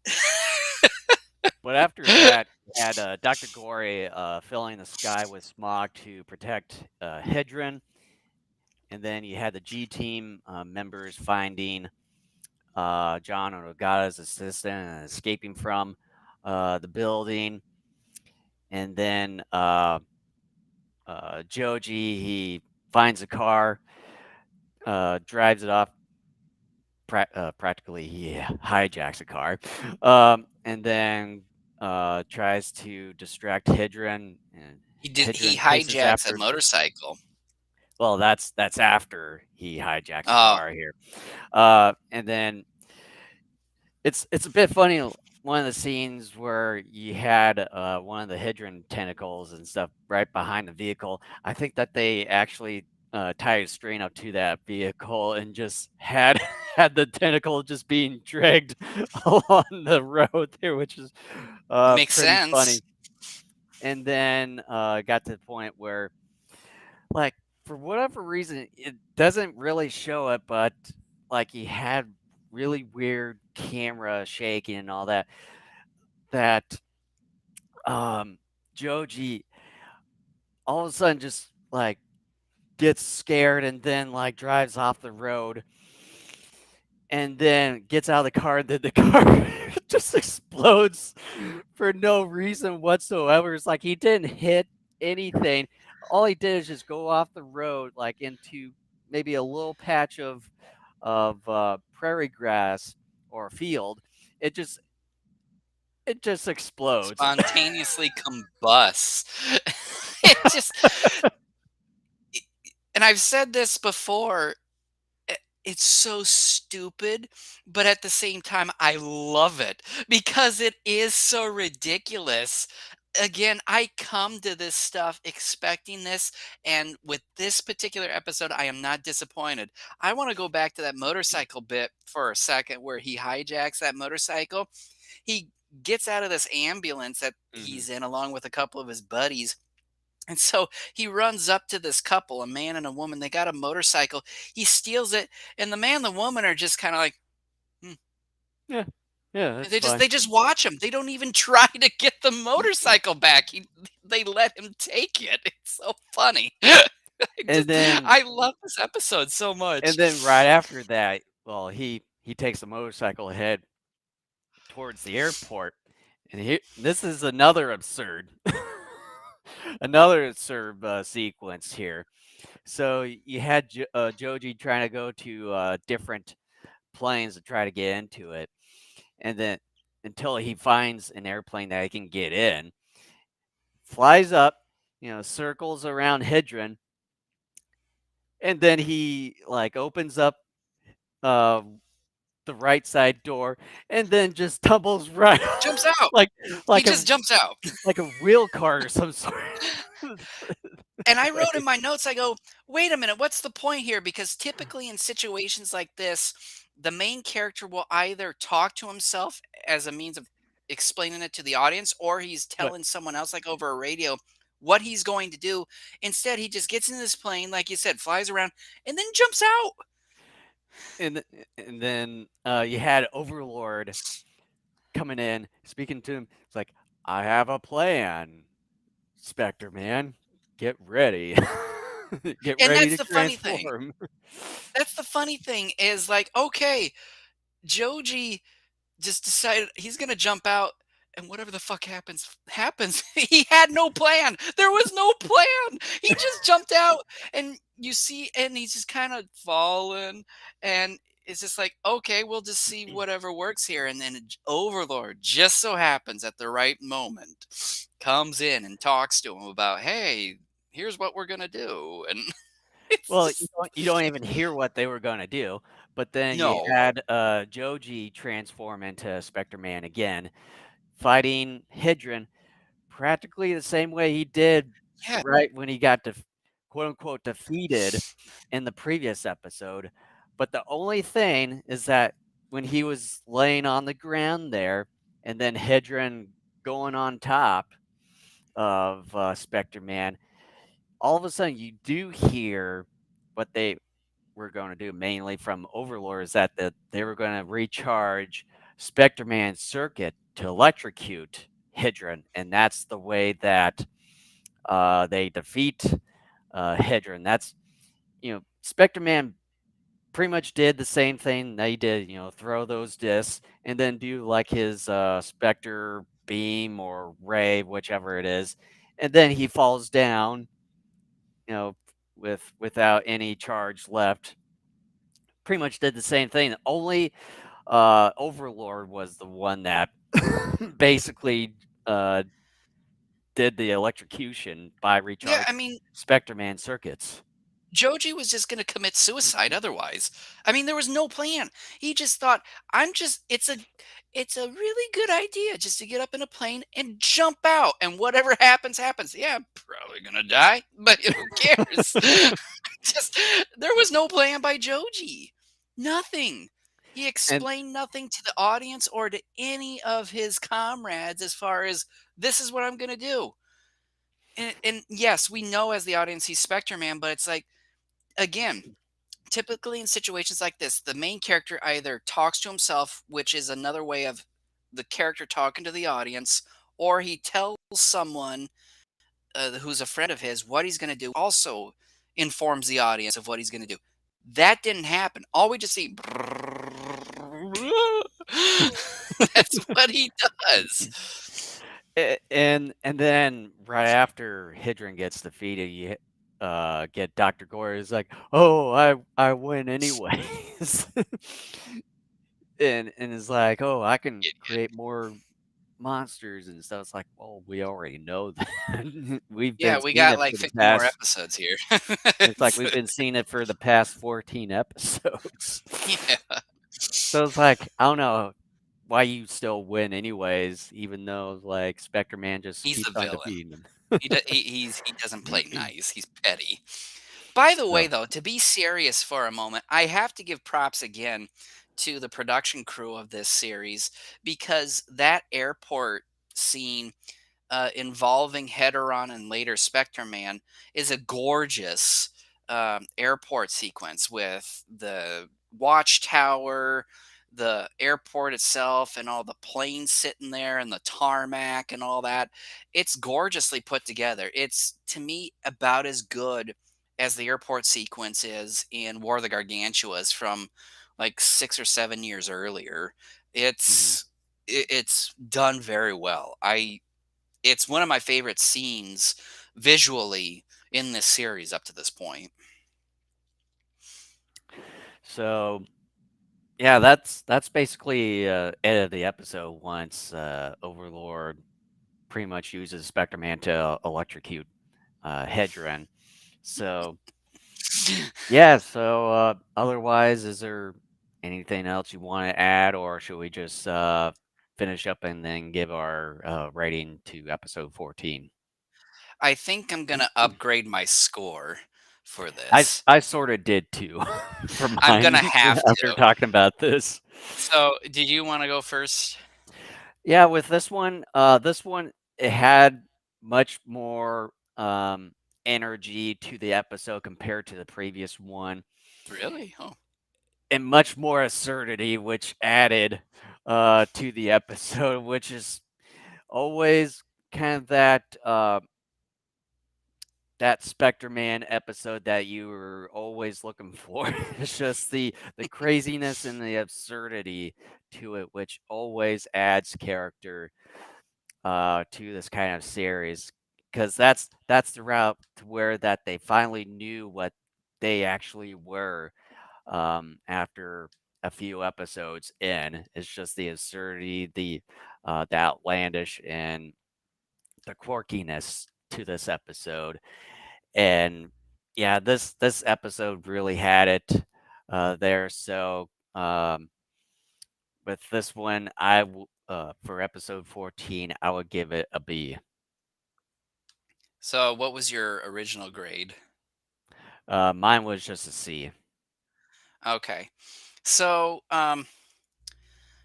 but after that, we had Dr. Gory filling the sky with smog to protect Hedron. And then you had the G team members finding John Ogata's assistant and escaping from the building. And then Joji, he finds a car, drives it off. Practically, he hijacks a car, and then tries to distract Hydran. And He Hydran chases hijacks a after. motorcycle. Well, that's after he hijacks the Oh, car here, and then it's a bit funny. One of the scenes where you had one of the Hydran tentacles and stuff right behind the vehicle. I think that they actually tied a string up to that vehicle and just had had the tentacle just being dragged along the road there, which is makes pretty funny. sense. And then got to the point where, like, for whatever reason, it doesn't really show it, but like he had really weird camera shaking and all that. That Joji all of a sudden just like gets scared and then like drives off the road and then gets out of the car and then the car just explodes for no reason whatsoever. It's like he didn't hit anything. All he did is just go off the road like into maybe a little patch of prairie grass or a field. It just explodes. Spontaneously combusts. It just, and I've said this before, it's so stupid, but at the same time, I love it because it is so ridiculous. Again, I come to this stuff expecting this, and with this particular episode, I am not disappointed. I want to go back to that motorcycle bit for a second where he hijacks that motorcycle. He gets out of this ambulance that he's in along with a couple of his buddies. And so he runs up to this couple, a man and a woman. They got a motorcycle. He steals it, and the man and the woman are just kind of like, hmm. Yeah, that's They fine. just watch him. They don't even try to get the motorcycle back. They let him take it. It's so funny. And then I love this episode so and much. then right after that, well, he takes the motorcycle ahead towards the airport, and this is another absurd, another absurd sequence here. So you had Joji trying to go to different planes to try to get into it, and then until he finds an airplane that he can get in, flies up, circles around Hydron, and then he like opens up uh, the right side door, and then just tumbles right Jumps out. like He like a just jumps out. like a wheel car or some sort. And I wrote in Like, my notes, I go, wait a minute, what's the point here? Because typically in situations like this, the main character will either talk to himself as a means of explaining it to the audience, or he's but telling someone else, like over a radio, what he's going to do. Instead, he just gets in this plane, like you said, flies around, and then jumps out. and then you had Overlord coming in, speaking to him. It's like, I have a plan, Spectre Man. Get ready. Get And ready that's to the funny thing. transform. That's the funny thing is like, okay, Joji just decided he's gonna jump out, and whatever the fuck happens. He had no plan. There was no plan. He just jumped out, and you see, and he's just kind of falling, and it's just like, okay, we'll just see whatever works here. And then Overlord just so happens at the right moment comes in and talks to him about, hey, here's what we're gonna do, and it's Well, just you don't even hear what they were gonna do, but then you no, had Joji transform into Spectre Man again, fighting Hydron practically the same way he did yeah, right when he got quote unquote defeated in the previous episode. But the only thing is that when he was laying on the ground there, and then Hydron going on top of Spectre Man, all of a sudden you do hear what they were going to do mainly from Overlord is that they were going to recharge Spectre Man's circuit to electrocute Hydron, and that's the way that they defeat Hydron. That's Spectre Man pretty much did the same thing they did. Throw those discs and then do like his Spectre beam or ray, whichever it is, and then he falls down. Without any charge left. Pretty much did the same thing. Only Overlord was the one that basically did the electrocution by yeah. I recharging mean, Spectre Man circuits. Joji was just going to commit suicide otherwise. I mean, there was no plan. He just thought, I'm just it's a really good idea just to get up in a plane and jump out, and whatever happens happens. Yeah, I'm probably going to die, but who cares? Just there was no plan by Joji. Nothing. He And explained nothing to the audience or to any of his comrades as far as this is what I'm going to do. And yes, we know as the audience he's Spectre Man, but it's like again, typically in situations like this, the main character either talks to himself, which is another way of the character talking to the audience, or he tells someone who's a friend of his what he's going to do, also informs the audience of what he's going to do. That didn't happen. All we just see. That's what he does. and then right after Hydron gets defeated, you get Dr. Gore is like, oh, I win anyways. and it's like, oh, I can create more monsters and stuff. It's like, well, we already know that. We've Yeah, been we seeing got it like for the 50 more past. episodes here. It's like we've been seeing it for the past 14 episodes. Yeah. So it's like, I don't know why you still win anyways, even though like Spectre Man just He's the keeps on villain. defeating them. He doesn't play nice. He's petty. By the way, So though, to be serious for a moment, I have to give props again to the production crew of this series because that airport scene involving Heteron and later Spectre Man is a gorgeous airport sequence with the watchtower, the airport itself, and all the planes sitting there, and the tarmac, and all that. It's gorgeously put together. It's to me about as good as the airport sequence is in War of the Gargantuas from like 6 or 7 years earlier. Mhm. It's done very well. It's one of my favorite scenes visually in this series up to this point. So yeah, that's basically end of the episode once Overlord pretty much uses Spectreman to electrocute Hedron. So yeah, so otherwise, is there anything else you want to add, or should we just finish up and then give our rating to episode 14? I think I'm gonna upgrade my score for I this. I sort of did too for I'm gonna mine have after to. talking about this. So, did you want to go first? Yeah, with this one it had much more energy to the episode compared to the previous one, Really? Oh, and much more absurdity, which added to the episode, which is always kind of that Spectre Man episode that you were always looking for. It's just the craziness and the absurdity to it, which always adds character to this kind of series. Because that's the route to where that they finally knew what they actually were after a few episodes in. It's just the absurdity, the outlandish, and the quirkiness to this episode. And yeah, this episode really had it there. So with this one, for episode 14, I would give it a B. so what was your original grade? Mine was just a C. Okay. So,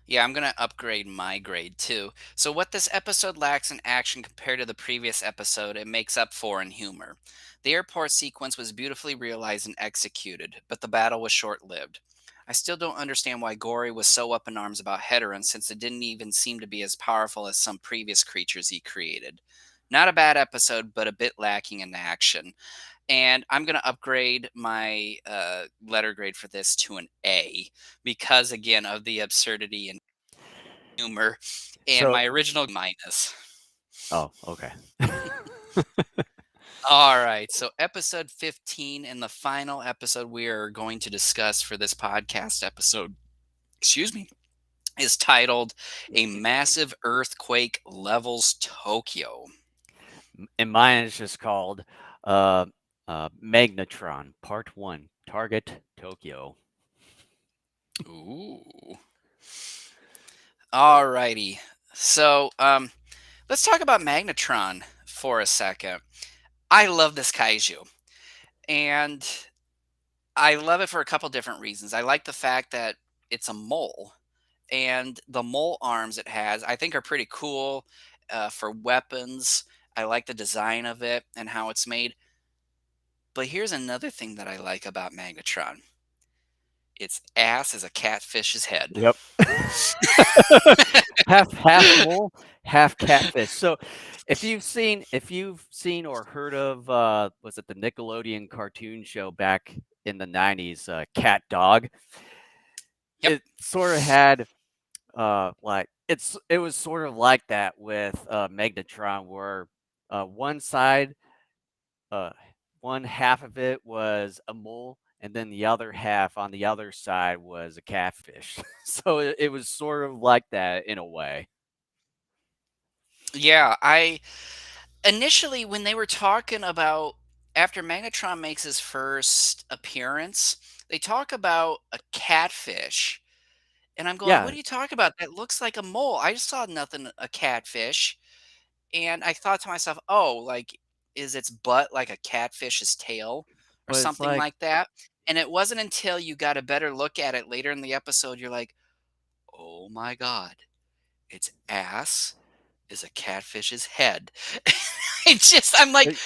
yeah, I'm gonna upgrade my grade too. So, what this episode lacks in action compared to the previous episode, it makes up for in humor. The airport sequence was beautifully realized and executed, but the battle was short lived. I still don't understand why Gory was so up in arms about Heteron since it didn't even seem to be as powerful as some previous creatures he created. Not a bad episode, but a bit lacking in action. And I'm going to upgrade my letter grade for this to an A because, again, of the absurdity and humor. And So, my original minus. oh, okay. All right. So, episode 15 and the final episode we are going to discuss for this podcast episode, excuse me, is titled A Massive Earthquake Levels Tokyo. And mine is just called uh, Magnetron Part 1 Target Tokyo. Ooh. All righty. So, let's talk about Magnetron for a second. I love this kaiju, and I love it for a couple different reasons. I like the fact that it's a mole, and the mole arms it has, I think, are pretty cool for weapons. I like the design of it and how it's made. But here's another thing that I like about Magnetron. Its ass is a catfish's head. Yep. half mole, half catfish. So if you've seen or heard of was it the Nickelodeon cartoon show back in the 90s, Cat Dog? Yep. It sort of had like it was sort of like that with Magnetron, where one side uh one half of it was a mole, and then the other half on the other side was a catfish. So it was sort of like that in a way. Yeah, I initially when they were talking about after Magnetron makes his first appearance, they talk about a catfish. And I'm going, Yeah, "What are you talking about? That looks like a mole. I saw nothing a catfish." And I thought to myself, "Oh, like, is its butt like a catfish's tail or but it's something like like that?" And it wasn't until you got a better look at it later in the episode, you're like, "Oh my god, its ass is a catfish's head." I'm like, but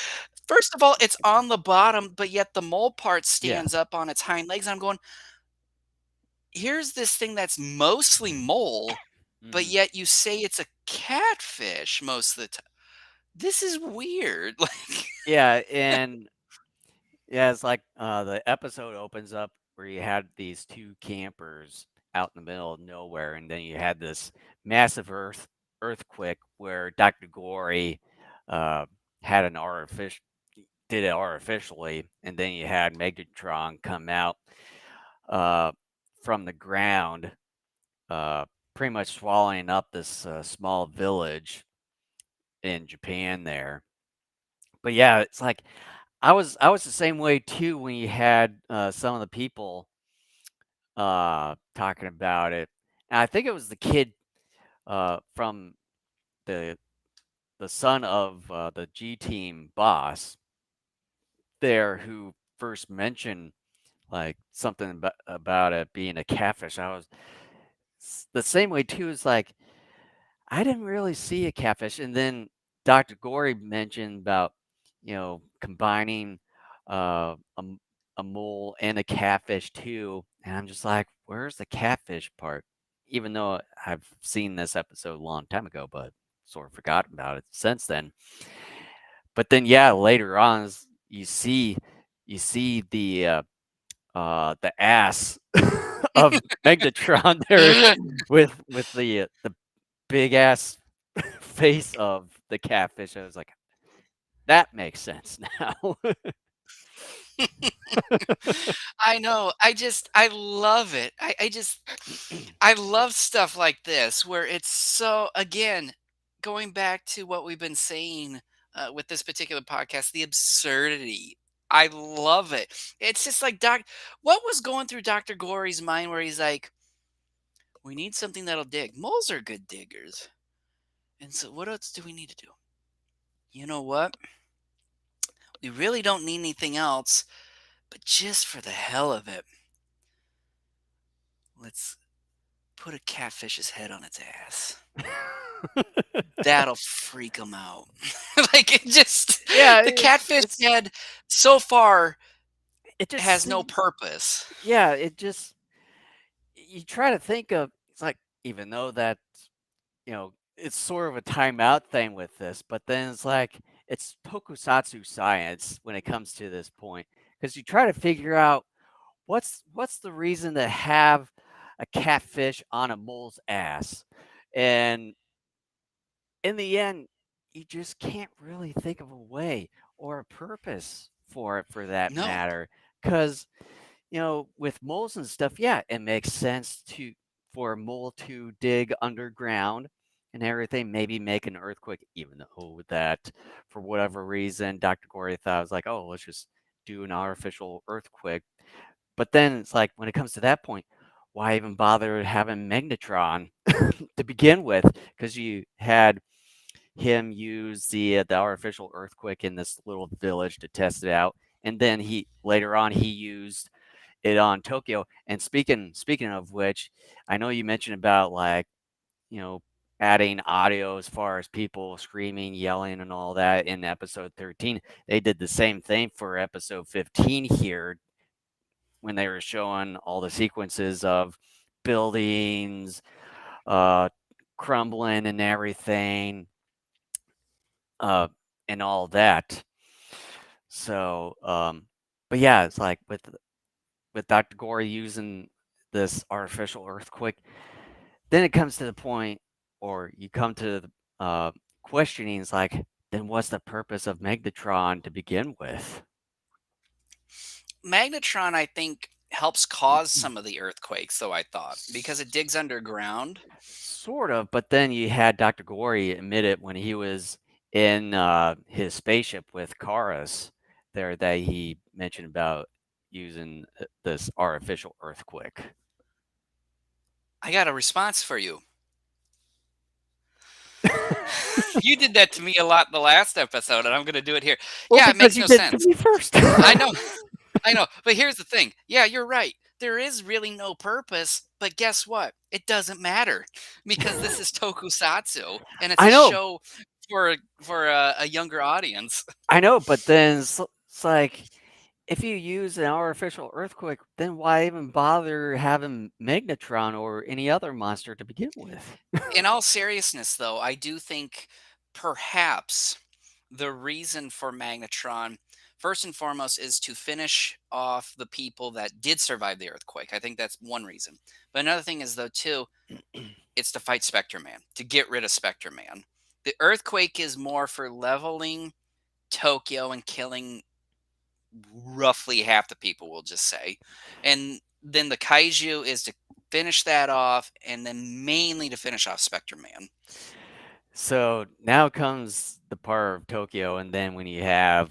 first of all, it's on the bottom, but yet the mole part yeah, stands up on its hind legs. I'm going, here's this thing that's mostly mole, but mhm. yet you say it's a catfish most of the time. This is weird. Like, Yeah, and Yeah, it's like the episode opens up where you had these two campers out in the middle of nowhere, and then you had this massive earthquake where Dr. Gory uh, had an artificial did it artificially, and then you had Megatron come out uh, from the ground, uh, pretty much swallowing up this small village in Japan there. But yeah, it's like I was the same way too when you had some of the people talking about it. And I think it was the kid from the the son of the G team boss there who first mentioned like something about it being a catfish. I was the same way too. Is like I didn't really see a catfish, and then Dr. Gory mentioned about combining a mole and a catfish too, and I'm just like, where's the catfish part? Even though I've seen this episode a long time ago, but sort of forgotten about it since then. But then, yeah, later on, you see the ass of Megatron there with the big ass face of the catfish. I was like, that makes sense now. I know. I love it. I love stuff like this where it's so, again, going back to what we've been saying with this particular podcast, the absurdity. I love it. It's just like what was going through Dr. Gory's mind where he's like, we need something that'll dig. Moles are good diggers. And so what else do we need to do? You know what? We really don't need anything else, but just for the hell of it, let's put a catfish's head on its ass. That'll freak them out. Like, Yeah, the catfish head so far it just has no seems purpose. yeah, it just you try to think of it's like even though that it's sort of a timeout thing with this, but then it's like it's tokusatsu science when it comes to this point because you try to figure out what's the reason to have a catfish on a mole's ass, and in the end, you just can't really think of a way or a purpose for it for that No, matter. Because, with moles and stuff, yeah, it makes sense for a mole to dig underground and everything, maybe make an earthquake, even though that for whatever reason, Dr. Gory thought was like, oh, let's just do an artificial earthquake. But then it's like when it comes to that point, why even bother having Magnetron to begin with? Because you had him use the artificial earthquake in this little village to test it out, and then he later on he used it on Tokyo. And speaking of which, I know you mentioned about like you know adding audio as far as people screaming, yelling, and all that in episode 13. They did the same thing for episode 15 here when they were showing all the sequences of buildings uh crumbling and everything uh, and all that. So, but yeah, it's like with Dr. Gory using this artificial earthquake, then it comes to the point, or you come to the questioning. It's like, then what's the purpose of Megatron to begin with? Magnetron, I think, helps cause some of the earthquakes, though, I thought, because it digs underground. Sort of, but then you had Dr. Gory admit it when he was in his spaceship with Karas there that he mentioned about using this artificial earthquake. I got a response for you. You did that to me a lot in the last episode, and I'm going to do it here. Well, Yeah, it because makes you no did it to sense. me first. I know. I know. But here's the thing. Yeah, you're right. There is really no purpose, but guess what? It doesn't matter because this is tokusatsu and it's I a know, show for a younger audience. I know, but then it's like if you use an artificial earthquake, then why even bother having Magnetron or any other monster to begin with? In all seriousness, though, I do think perhaps the reason for Magnetron first and foremost is to finish off the people that did survive the earthquake. I think that's one reason. But another thing is though too, it's to fight Spectreman, to get rid of Spectreman. The earthquake is more for leveling Tokyo and killing roughly half the people, we'll just say. And then the kaiju is to finish that off, and then mainly to finish off Spectreman. So now comes the part of Tokyo, and then when you have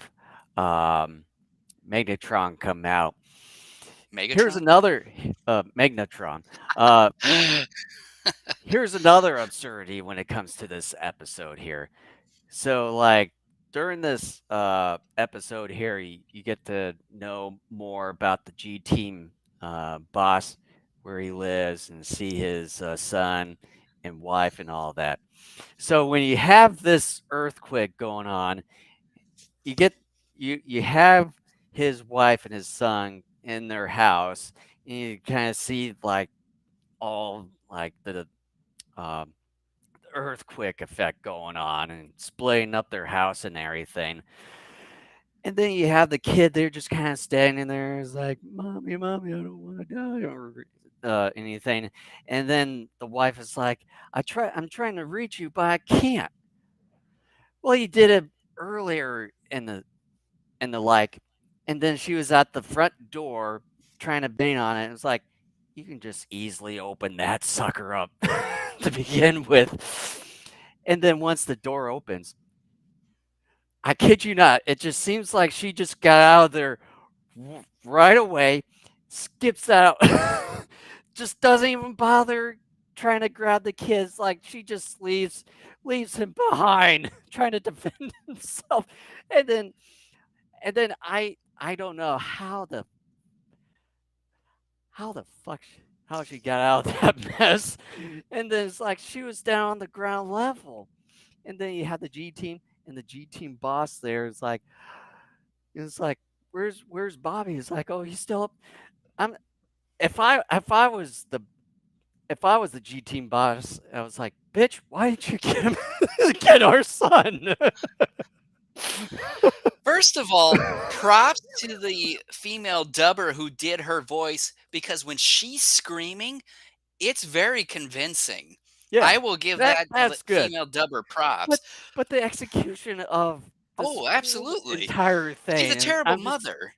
Megatron come out. Here's Megatron? another Magnetron. Uh, here's another absurdity when it comes to this episode here. So, like during this episode here, you get to know more about the G Team boss, where he lives, and see his son and wife and all that. So when you have this earthquake going on, you get you have his wife and his son in their house, and you kind of see like all like the um, earthquake effect going on and splitting up their house and everything. And then you have the kid there just kind of standing there. It's like, mommy, mommy, I don't want to die or anything. And then the wife is like, I'm trying to reach you, but I can't. Well, you did it earlier in the like, and then she was at the front door trying to bang on it. It was like, you can just easily open that sucker up to begin with. And then once the door opens, I kid you not, it just seems like she just got out of there right away, skips out, just doesn't even bother trying to grab the kids. Like she just leaves him behind, trying to defend himself. And then I don't know how the fuck how she got out of that mess. And then it's like she was down on the ground level. And then you had the G Team, and the G Team boss there is like, it's like, where's Bobby? It's like, oh, he's still up. I'm if I was the G Team boss, I was like, bitch, why didn't you get him get our son? First of all, props to the female dubber who did her voice, because when she's screaming, it's very convincing. Yeah, I will give that that's good. female dubber props. But the execution of this Oh, whole absolutely. entire She's a thing, and terrible I'm just mother.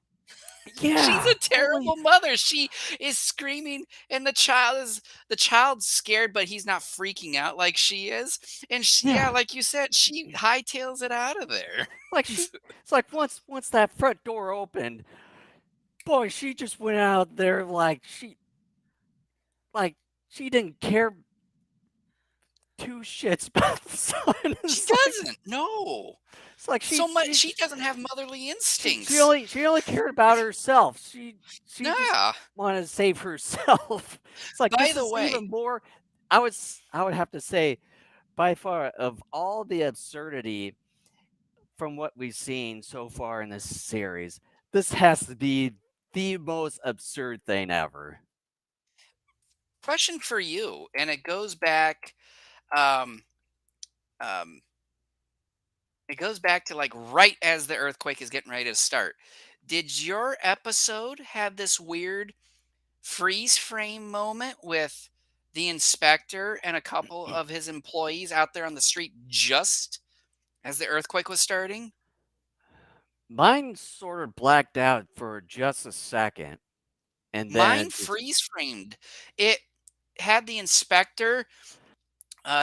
She's yeah, a holy terrible mother. She is screaming, and the child's scared, but he's not freaking out like she is. And yeah, yeah. like you said, she hightails it out of there. Like it's like once that front door opened, boy, she just went out there like she didn't care two shits about the son. She It's like doesn't. No. it's like So much. She doesn't have motherly instincts. she only cared about herself. She just Yeah. wanted to save herself. It's like By this the is way, even more. I would have to say by far of all the absurdity from what we've seen so far in this series, this has to be the most absurd thing ever. question for you, and um, um, it goes back to like right as the earthquake is getting ready to start. Did your episode have this weird freeze frame moment with the inspector and a couple of his employees out there on the street just as the earthquake was starting? Mine sort of blacked out for just a second, and then Mine it just freeze framed. It had the inspector,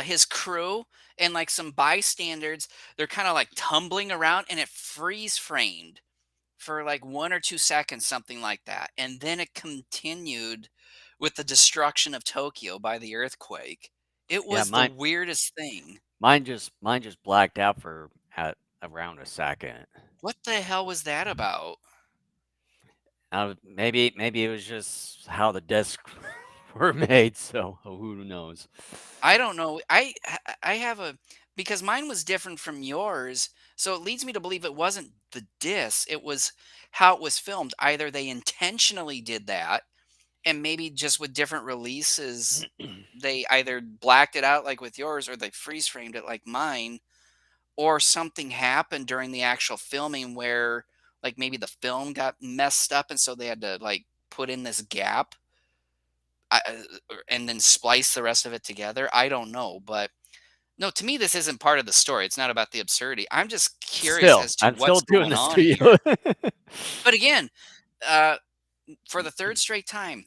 his crew, and like some bystanders. They're kind of like tumbling around, and it freeze framed for like 1 or 2 seconds, something like that. And then it continued with the destruction of Tokyo by the earthquake. It yeah, was the weirdest thing. mine just blacked out for at around a second. What the hell was that about? Maybe it was just how the discs were made. So who knows? I don't know. I have a because mine was different from yours, so it leads me to believe it wasn't the disc, it was how it was filmed. Either they intentionally did that, and maybe just with different releases, they either blacked it out like with yours, or they freeze framed it like mine, or something happened during the actual filming where like maybe the film got messed up and so they had to like put in this gap and then splice the rest of it together. I don't know, but no, to me this isn't part of the story. It's not about the absurdity. I'm just curious Still, as to I'm still what's doing going this on to you. here. But again, uh, for the third straight time,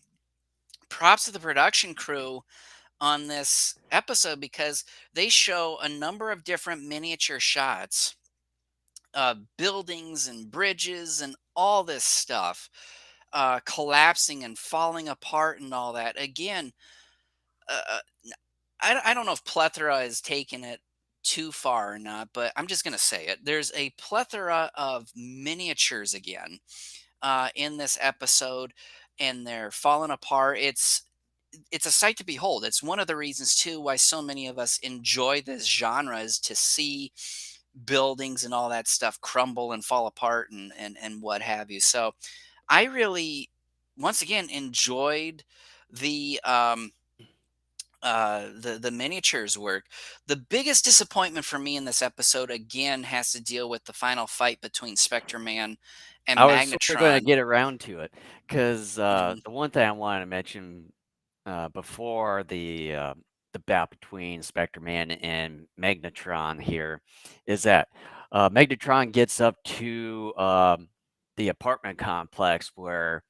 props to the production crew on this episode because they show a number of different miniature shots, buildings and bridges and all this stuff collapsing and falling apart and all that. Again, uh, I don't know if plethora is taking it too far or not, but I'm just going to say it. There's a plethora of miniatures again in this episode, and they're falling apart. It's a sight to behold. It's one of the reasons too why so many of us enjoy this genre is to see buildings and all that stuff crumble and fall apart and what have you. So I really once again enjoyed the the miniatures work. The biggest disappointment for me in this episode again has to deal with the final fight between Spectreman and I was sort of going to Magnetron. get around to it because Mhm. the one thing I wanted to mention before the bout between Spectreman and Magnetron here is that Magnetron gets up to the apartment complex where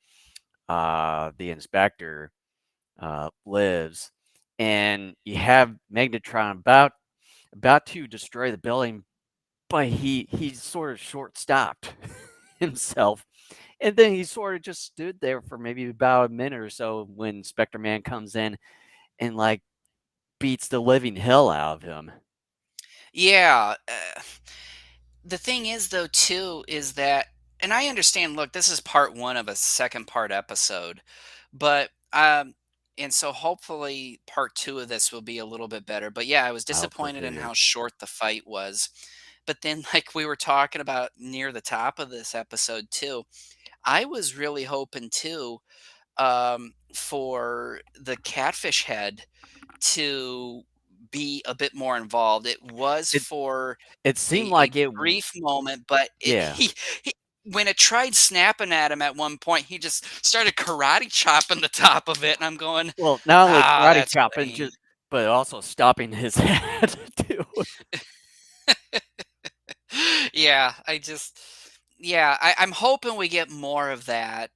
the inspector lives, and you have Magnetron about to destroy the building, but he's sort of short stopped himself. And then he sort of just stood there for maybe about a minute or so when Spectre Man comes in and like beats the living hell out of him. Yeah. The thing is, though, too, is that, and I understand. Look, this is part one of a second part episode, but and so hopefully part two of this will be a little bit better. But yeah, I was I hope so disappointed in too. how short the fight was. But then, like we were talking about near the top of this episode too, I was really hoping too for the catfish head to be a bit more involved. It was It for it seemed a like brief moment, but yeah. he when it tried snapping at him at one point, he just started karate chopping the top of it, and I'm going, Well, not only "Ah, karate that's chopping, lame." but also stopping his head too. Yeah, I'm hoping we get more of that,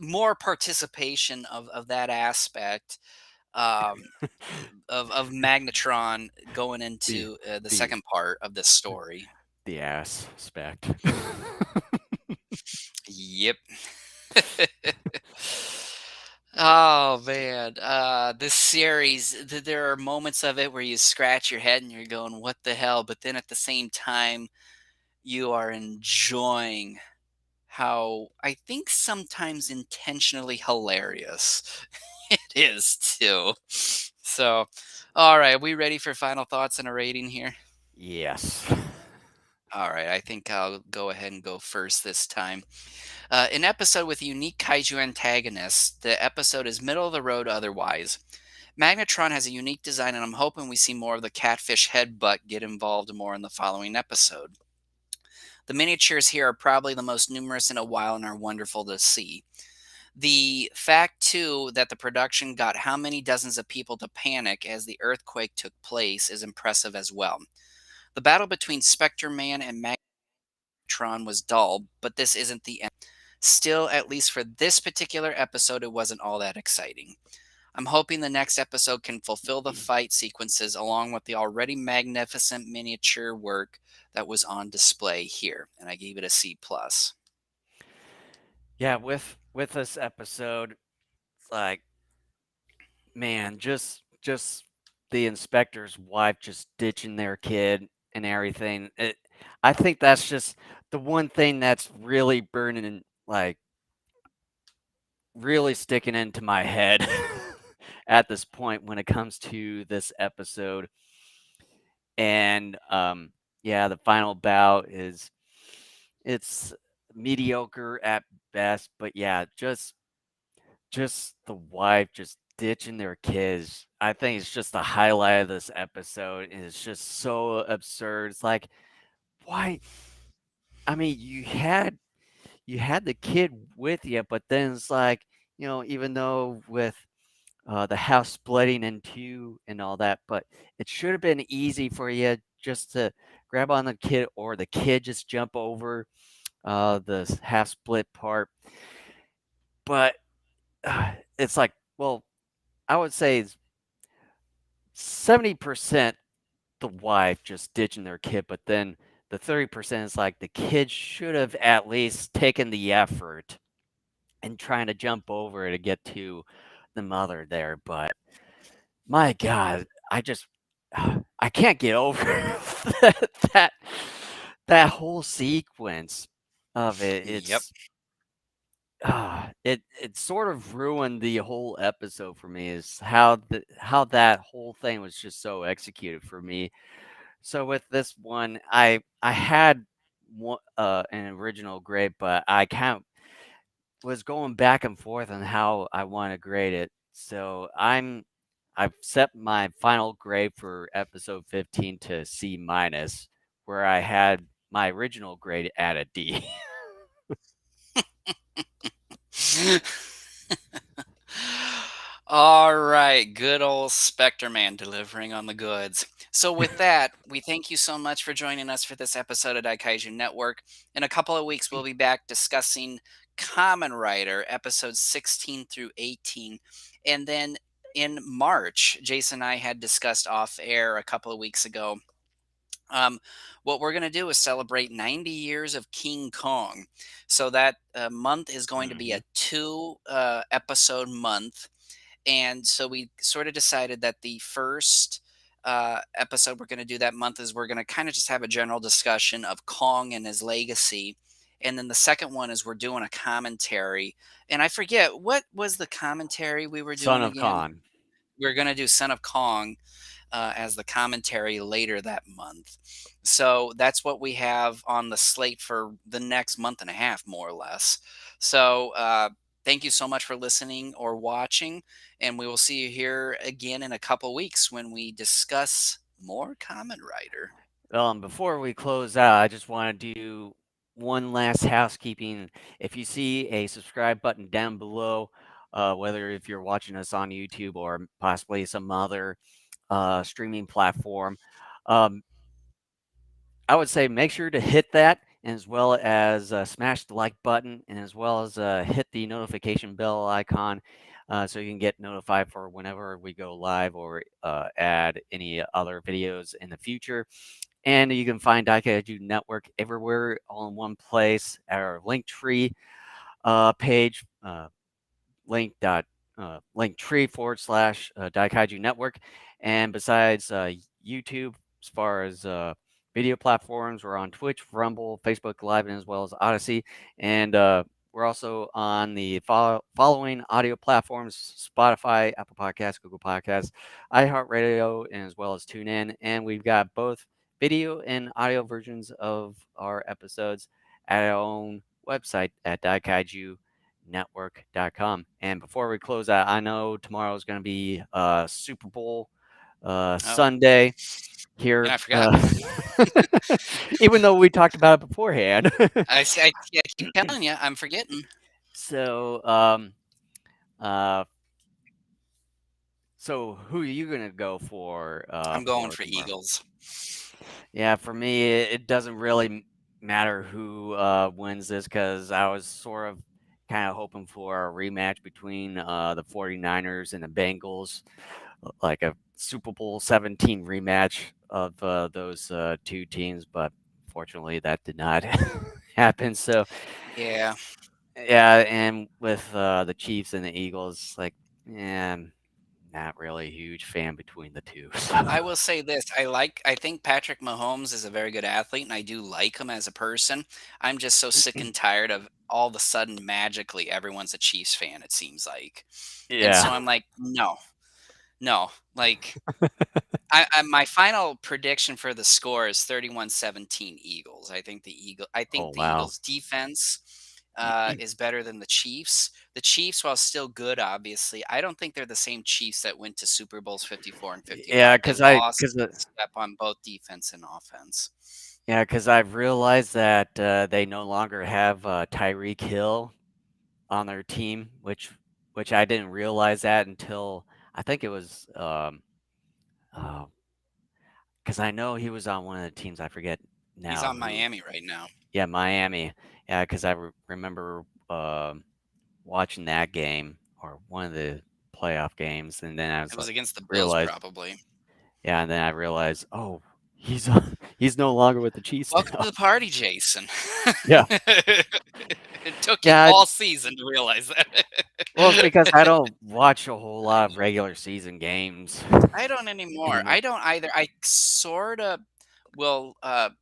more participation of that aspect, um, of Magnetron going the into, the the second part of this story. the aspect. Yep. Oh man, this series, there are moments of it where you scratch your head and you're going, "What the hell?" But then at the same time, you are enjoying how I think sometimes intentionally hilarious it is too. So, all right, we ready for final thoughts and a rating here? Yes. All right, I think I'll go ahead and go first this time. An episode with a unique kaiju antagonist. The episode is middle of the road otherwise. Magnetron has a unique design, and I'm hoping we see more of the catfish headbutt get involved more in the following episode. The miniatures here are probably the most numerous in a while and are wonderful to see. The fact, too, that the production got how many dozens of people to panic as the earthquake took place is impressive as well. The battle between Spectre Man and Magnetron was dull, but this isn't the end. Still, at least for this particular episode, it wasn't all that exciting. I'm hoping the next episode can fulfill the fight sequences along with the already magnificent miniature work that was on display here, and I gave it a C plus. Yeah, with this episode, it's like, man, just the inspector's wife just ditching their kid and everything. I think that's just the one thing that's really burning, like really sticking into my head at this point when it comes to this episode. And yeah, the final bout is it's mediocre at best, but yeah, just the wife just ditching their kids. I think it's just the highlight of this episode, and it's just so absurd. It's like, why? I mean, you had the kid with you, but then it's like, even though with the house splitting in two and all that, but it should have been easy for you just to grab on the kid or the kid just jump over the half split part. But it's like, well, I would say 70% the wife just ditching their kid, but then the 30% is like the kid should have at least taken the effort and trying to jump over to get to the mother there. But my God, I just I can't get over that that whole sequence of it. Yep. It sort of ruined the whole episode for me. Is how that whole thing was just so executed for me. So with this one, I had an original grade, but I kind of was going back and forth on how I want to grade it. So I've set my final grade for episode 15 to C minus, where I had my original grade at a D. All right, good old Spectreman delivering on the goods. So with that, we thank you so much for joining us for this episode of Daikaiju Network. In a couple of weeks, we'll be back discussing Kamen Rider episodes 16 through 18. And then in March, Jason and I had discussed off air a couple of weeks ago. What we're going to do is celebrate 90 years of King Kong. So that month is going to be Mhm. a two episode month. And so we sort of decided that the first episode we're going to do that month is we're going to kind of just have a general discussion of Kong and his legacy. And then the second one is we're doing a commentary. And I forget, what was the commentary we were Son doing of again? Khan. We're going to do Son of Kong as the commentary later that month. So that's what we have on the slate for the next month and a half, more or less. So thank you so much for listening or watching, and we will see you here again in a couple weeks when we discuss more Kamen Rider. Before we close out, I just want to do one last housekeeping. If you see a subscribe button down below, whether if you're watching us on YouTube or possibly some other streaming platform, um, I would say make sure to hit that, and as well as smash the like button, and as well as hit the notification bell icon, so you can get notified for whenever we go live or add any other videos in the future. And you can find Daikaiju Network everywhere all in one place at our Linktree page, Linktree / Daikaiju Network. And besides YouTube, as far as video platforms, we're on Twitch, Rumble, Facebook Live, and as well as Odyssey. And we're also on the following audio platforms: Spotify, Apple Podcasts, Google Podcasts, iHeartRadio, and as well as TuneIn. And we've got both video and audio versions of our episodes at our own website at daikaijunetwork.com. And before we close out, I know tomorrow is going to be Super Bowl Oh, Sunday and here, I forgot. even though we talked about it beforehand. I keep telling you, I'm forgetting. So, uh, so who are you gonna go I'm going for for tomorrow? Eagles. Yeah, for me, it doesn't really matter who wins this, because I was sort of kind of hoping for a rematch between the 49ers and the Bengals, like a Super Bowl 17 rematch of those two teams, but fortunately that did not happen. So Yeah. yeah, and with the Chiefs and the Eagles, like, yeah, I'm not really a huge fan between the two. I So will say this. I think Patrick Mahomes is a very good athlete and I do like him as a person. I'm just so sick and tired of all of a sudden magically everyone's a Chiefs fan, it seems like. And so yeah. I'm like, no, no. Like my final prediction for the score is 31-17 Eagles. I think Oh the wow. Eagles defense is better than the Chiefs. The Chiefs, while still good, obviously, I don't think they're the same Chiefs that went to Super Bowls 54 and Yeah, 55. They because lost a step on both defense and offense. I've realized that they no longer have Tyreek Hill on their team, which I didn't realize that until I think it was because I know he was on one of the teams. I forget He's now on who. Miami right now. Yeah, Miami. Yeah, because I remember watching that game or one of the playoff games, and then I It was was like, against the Bills, realized, probably. yeah, and then I realized, oh, he's he's no longer with the Chiefs Welcome now. to the party, Jason. Yeah, It took you yeah. all season to realize that. Well, it's because I don't watch a whole lot of regular season games I don't anymore. anymore. I don't either. I sorta will,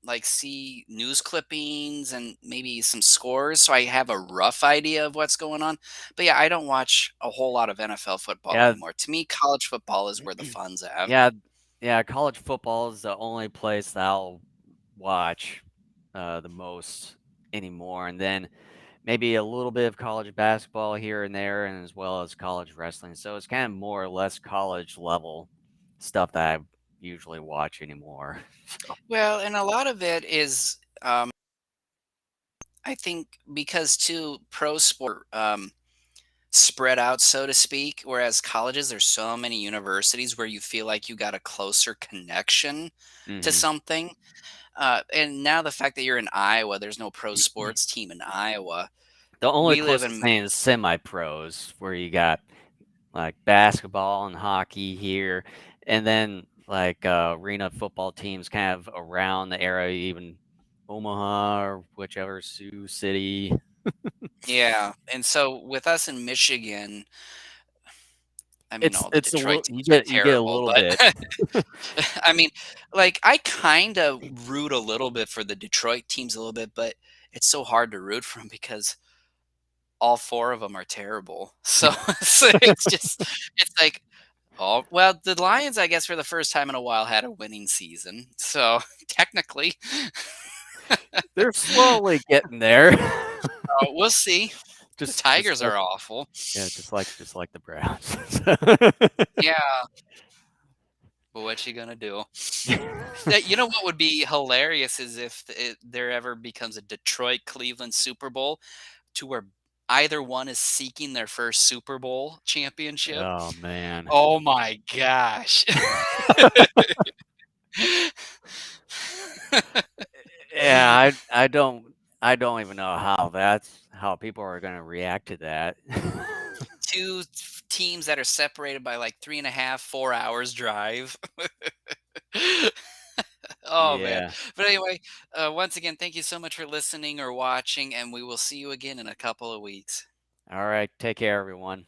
like, see news clippings and maybe some scores, so I have a rough idea of what's going on. But, yeah, I don't watch a whole lot of NFL football Yeah, anymore. To me, college football is where the fun's at. yeah, yeah. College football is the only place that I'll watch the most anymore, and then maybe a little bit of college basketball here and there, and as well as college wrestling. So it's kind of more or less college level stuff that I usually watch anymore. Well, and a lot of it is, I think because, too, pro sport, spread out, so to speak, whereas colleges, there's so many universities where you feel like you got a closer connection to Hmm. something. And now the fact that you're in Iowa, there's no pro sports team in Iowa. The only We live closest in thing is semi-pros, where you got like basketball and hockey here, and then like arena football teams kind of around the area, even Omaha or whichever Sioux City. yeah, and so with us in Michigan, I mean, all the It's a Detroit little teams are you get a terrible, little but bit. I mean, like, I kinda root a little bit for the Detroit teams a little bit, but it's so hard to root for them because all 4 of them are terrible. So it's just it's like, oh, well, the Lions, I guess, for the first time in a while had a winning season. So technically, They're slowly getting there. we'll see. The Just Tigers like are awful. yeah, just like the Browns. Yeah, but what you gonna do? That you know what would be hilarious is if there ever becomes a Detroit Cleveland Super Bowl to where either one is seeking their first Super Bowl championship. Oh man. Oh my gosh. Yeah, I don't even know how people are gonna react to that. Two teams that are separated by like 3.5, 4 hours drive. Oh man. Yeah. But anyway, once again, thank you so much for listening or watching, and we will see you again in a couple of weeks. All right. Take care, everyone.